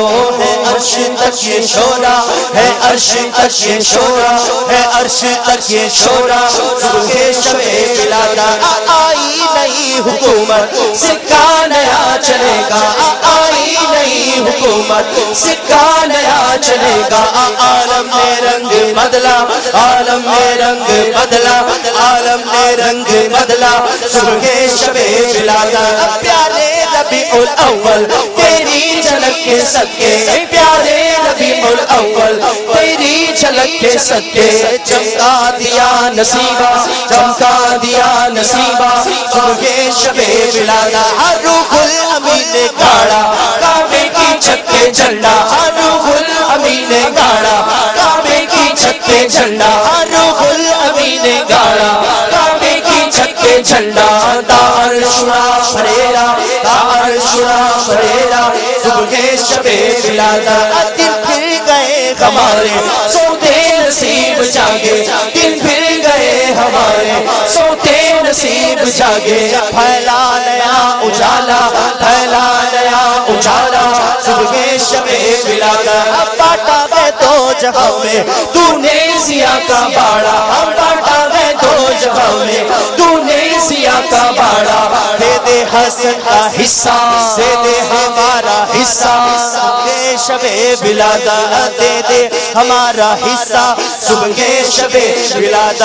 عرش تک یہ شورا ہے، عرش تک یہ شورا ہے، عرش تک یہ شورا، صبح شب ولادت آئی نئی حکومت، سکہ نیا چلے گا، آئی نئی حکومت، سکہ نیا چلے گا، عالم نے رنگ بدلا، عالم نے رنگ بدلا، عالم نے رنگ بدلا، صبح شب ولادت پیارے ربیع الاول تیری جھلک کے صدقے، پیارے ربیع الاول تیری جھلک کے صدقے، چمکا دیا نصیبہ، چمکا دیا نصیبہ، صبح شب ولادت ہر روح الامین نے گاڑا کعبے کی چھت پہ جھنڈا، ہر روح الامین نے گاڑا کعبے کی چھت پہ جھنڈا، ہر روح الامین نے گاڑا کعبے کی چھت پہ جھنڈا، دار شورا پھریرا، دار شورا پھریرا، صبح شب ولادت دن پھر گئے ہمارے سوتے نصیب جاگے، دن پھر گئے ہمارے سوتے نصیب جاگے، پھیلا نیا اجالا، پھیلا نیا اجالا، صبح شب ولادت بانٹا ہے دو جگہ میں تو نے سیاہ کا باڑا، بانٹا ہے دو جگہ میں تو نے سیاہ کا باڑا، دے دے حسن کا حصہ، دے دے ہمارا حصہ، صبح شب ولادت دے دے ہمارا حصہ، صبح شب ولادت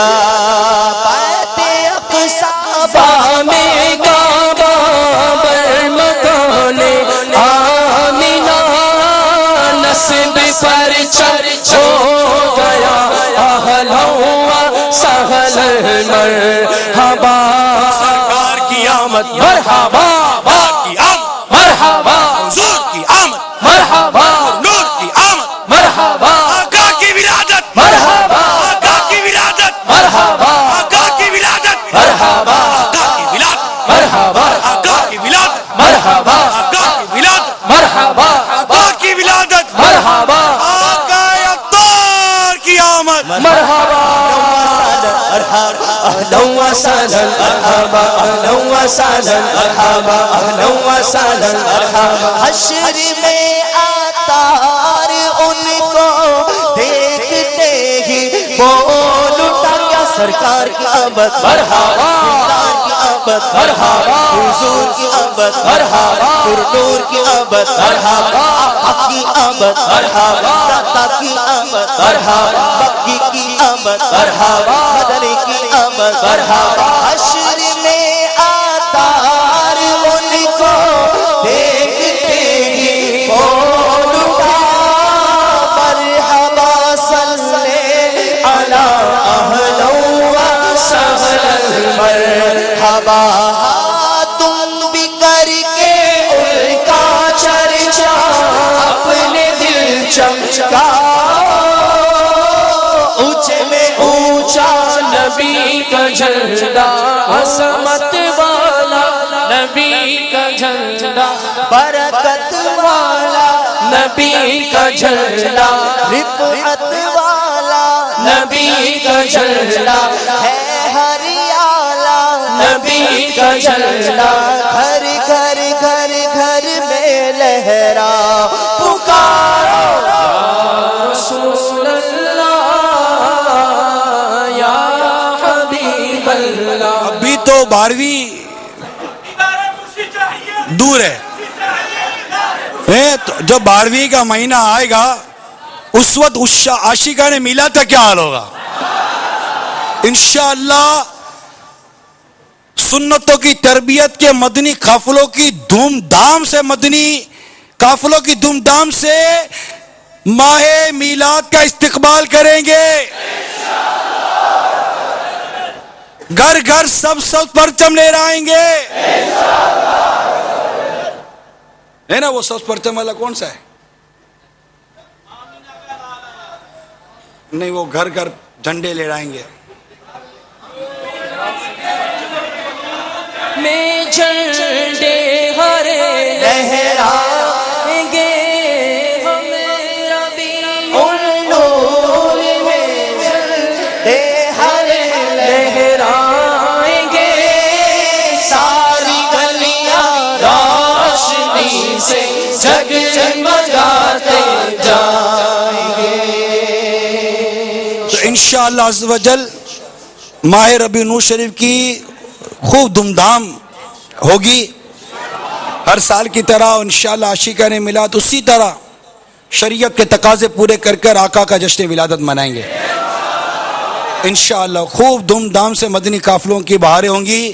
پاتے اقصی میں کعبہ بر مکان آمینہ نصب پر چرچ ہو گیا، اہلا و سہلا مرحبا، سرکار کی آمد، مرحبا کی آمد، مرحبا حضور کی آمد، مرحبا نور کی آمد، مرحبا آقا کی ولادت، مرحبا آقا کی ولادت، مرحبا آقا کی ولادت، مرحبا آقا کی ولادت، مرحبا آقا کی ولادت، مرحبا آقا کی ولادت، مرحبا آقا کی ولادت، مرحبا آقا اطہار کی آمد، مرحبا اہلا و سہلا مرحبا، اہلا و سہلا مرحبا، اہلا و سہلا مرحبا، حشر میں عطار ان کو دیکھتے ہی بول اٹھا کیا سرکار کی آمد، مرحبا سرکار کی آمد، مرحبا حضور کی آمد، مرحبا نور کی آمد، مرحبا حق کی آمد، مرحبا داتا کی آمد، مرحبا مکی کی آمد، مرحبا مدنی کی آمد، مرحبا حشر میں عطار ان کو دیکھتے ہی بول اٹھا، مرحبا صلی علی اہلا و سہلا مرحبا، تم بھی کر کے ان کا چرچا اپنے دل چمچا، اونچے میں اونچا نبی کا جھنڈا عظمت والا، نبی کا جھنڈا برکت والا، نبی کا جھنڈا رفعت والا، نبی کا جھنڈا ہے ہریالا، نبی کا جھنڈا گھر گھر گھر گھر میں لہرا پکارو رسول اللہ یا حبیب اللہ۔ ابھی تو 12ویں دور ہے، جب 12ویں کا مہینہ آئے گا اس وقت عاشقان میلاد کا کیا حال ہوگا؟ انشاءاللہ سنتوں کی تربیت کے مدنی قافلوں کی دھوم دھام سے، مدنی قافلوں کی دھوم دھام سے ماہ میلاد کا استقبال کریں گے، گھر گھر سب پرچم لے آئیں گے، ہے نا؟ وہ سب پرچم والا کون سا ہے؟ نہیں، وہ گھر گھر جھنڈے لے آئیں گے۔ میں جھنڈے ہرے لہرائیں گے، ہمارا بھی ان نور میں جھنڈے ہرے لہرائیں گے، ساری گلیاں روشنی سے جگمگاتے انشاءاللہ عز و جل ماہ ربیع نور شریف کی خوب دھوم دھام ہوگی ہر سال کی طرح. انشاءاللہ عاشقان میلاد اسی طرح شریعت کے تقاضے پورے کر کر آقا کا جشن ولادت منائیں گے انشاءاللہ. خوب دھوم دھام سے مدنی قافلوں کی بہاریں ہوں گی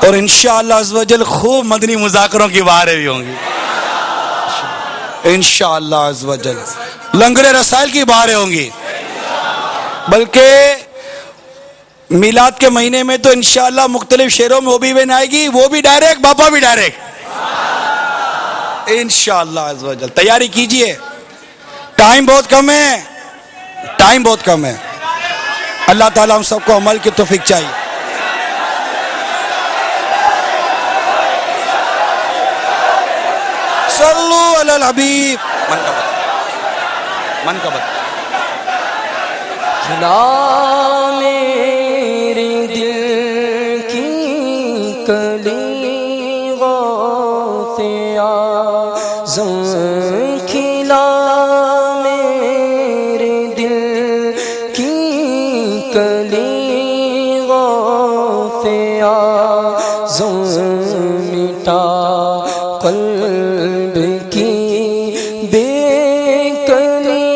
اور انشاءاللہ عز و جل خوب مدنی مذاکروں کی بہاریں بھی ہوں گی انشاءاللہ عز و جل. لنگر رسائل کی بہاریں ہوں گی. بلکہ میلاد کے مہینے میں تو انشاءاللہ مختلف شہروں میں وہ بھی بن آئے گی, وہ بھی ڈائریکٹ, باپا بھی ڈائریکٹ انشاءاللہ عز و جل. تیاری کیجئے, ٹائم بہت کم ہے, ٹائم بہت کم ہے. اللہ تعالیٰ ہم سب کو عمل کی توفیق چاہیے. صلو علی الحبیب. من کا بت کھلا میرے دل کی کلی غوث اعظم, کھلا میرے دل کی کلی غوث اعظم, مٹا قلب کی بے کلی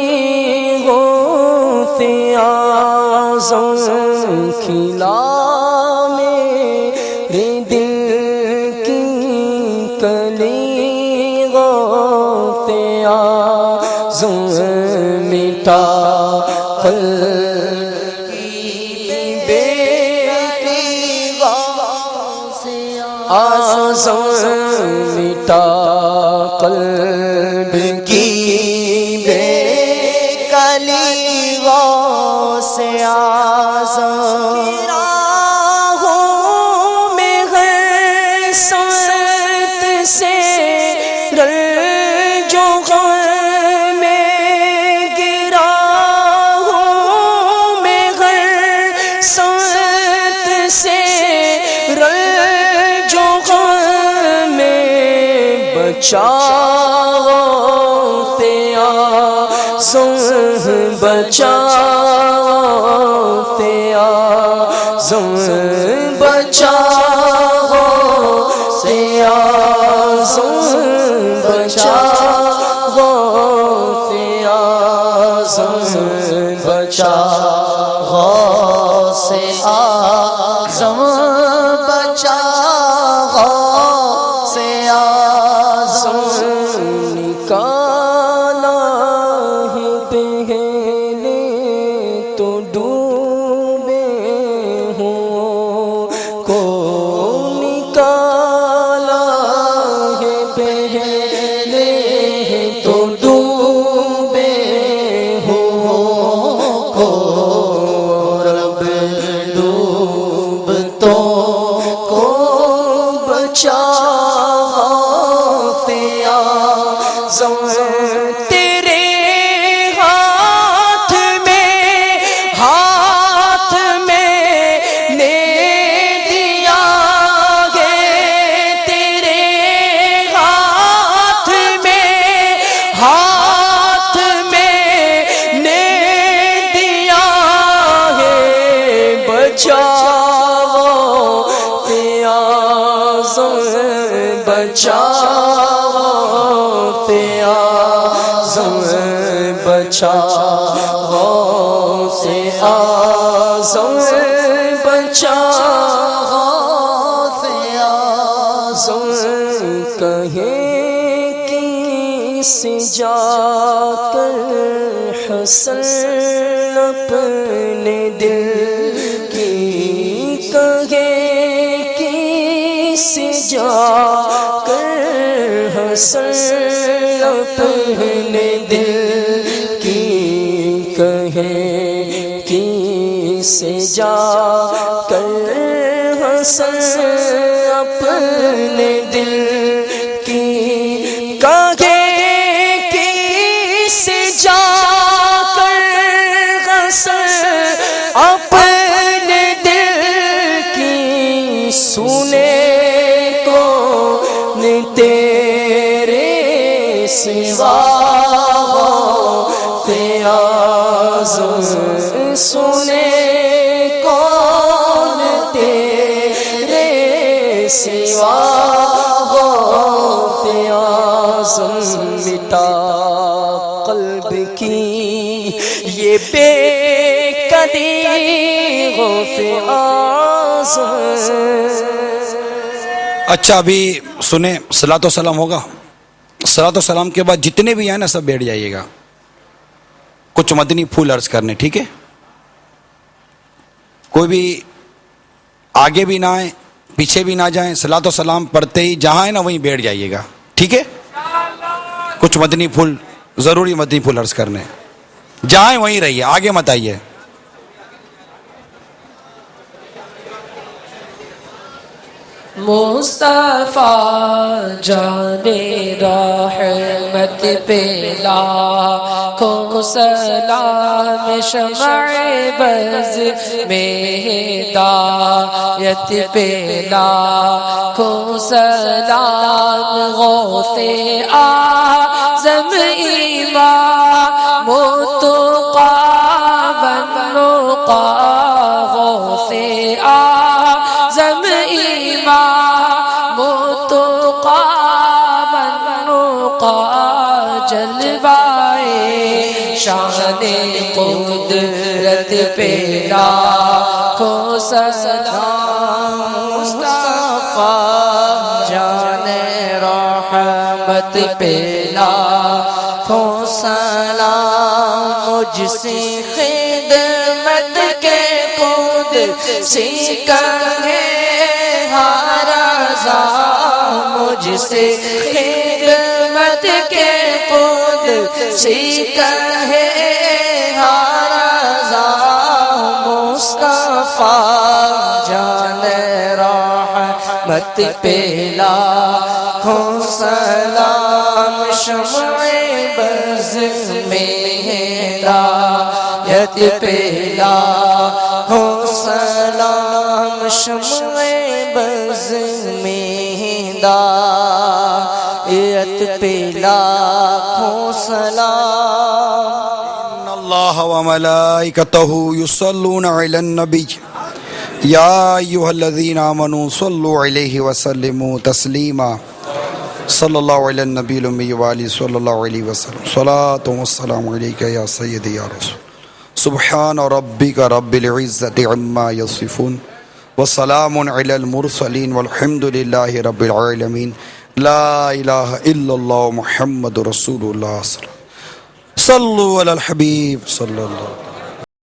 غوث اعظم, کھلا میرے دل کی کلی غوث اعظم, مٹا قلب کی بے کلی غوث اعظم, مٹا قلب کی بے کلی غوث اعظم. راہوں میں ہر سمت سے رل جو غم میں گرا, ہوں میں ہر سمت سے رل جو غم میں بچا بچا اعظم, بچا اعظم, بچا اعظم, بچا غوث اعظم, بچا غوث اعظم. نکالا ہے پہلے تو ڈوبے ہوں کو, نکالا ہے پہلے تو ڈوبے ہوں کو, رب ڈوبتوں کو بچا غوث اعظم. تیرے ہاتھ میں نے دیا ہے, تیرے ہاتھ میں نے دیا ہے, بچا اعظم, بچا اعظم, بچا غوث اعظم, بچا غوث اعظم. کہیں کس جا کر حسن اپنے دل کی, کہیں کس جا کر حسن اپنے دل کی, کہیں کس جا کر حسن اپنے دل کی, کہیں کس جا کر حسن اپنے دل کی, سنے کو تیرے سوا غوث اعظم, کی یہ بے قدی غوث اعظم. اچھا ابھی سنیں، صلاۃ و سلام ہوگا. صلاۃ و سلام کے بعد جتنے بھی ہیں نا سب بیٹھ جائیے گا، کچھ مدنی پھول عرض کرنے. ٹھیک ہے، کوئی بھی آگے بھی نہ آئے پیچھے بھی نہ جائیں. صلاۃ و سلام پڑھتے ہی جہاں ہے نا وہیں بیٹھ جائیے گا. ٹھیک ہے، کچھ مدنی پھول، ضروری مدنی پھول عرض کرنے. جہاں ہے وہیں رہیے، آگے مت آئیے. مصطفیٰ جان رحمت پہ لاکھوں سلام، شمع بز میں ہدایت پہ لاکھوں سلام. غوث اعظم امام تقی والنقی، غوث اعظم امام تقی والنقی، جلوائے شان قدرت پہ لاکھوں سلام. مصطفیٰ جان رحمت پہ لاکھوں سلام. مجھ سے خدمت کے قدسی کہے ہر رضا، مجھ سے خدمت کے قدسی کہے ہر رضا. مصطفیٰ جان رحمت پہ لاکھوں سلام، شمع بز میں ہدایت پہ لاکھوں سلام، شمع بز میں ہدایت پہ لاکھوں سلام. ان اللہ وملائکتہ یصلون علی النبی یا ایھا الذین آمنوا صلوا علیہ وسلموا تسلیما. صلی اللہ علی النبی الامی وآلہ صلی اللہ علیہ وسلم. صلاۃ والسلام علیک یا سیدی یا رسول. سبحان ربک رب العزۃ عما یصفون وسلام علی المرسلین والحمد للہ رب العالمین. لا الہ الا اللہ محمد رسول اللہ. صلو علی الحبیب صلی اللہ علیہ وسلم.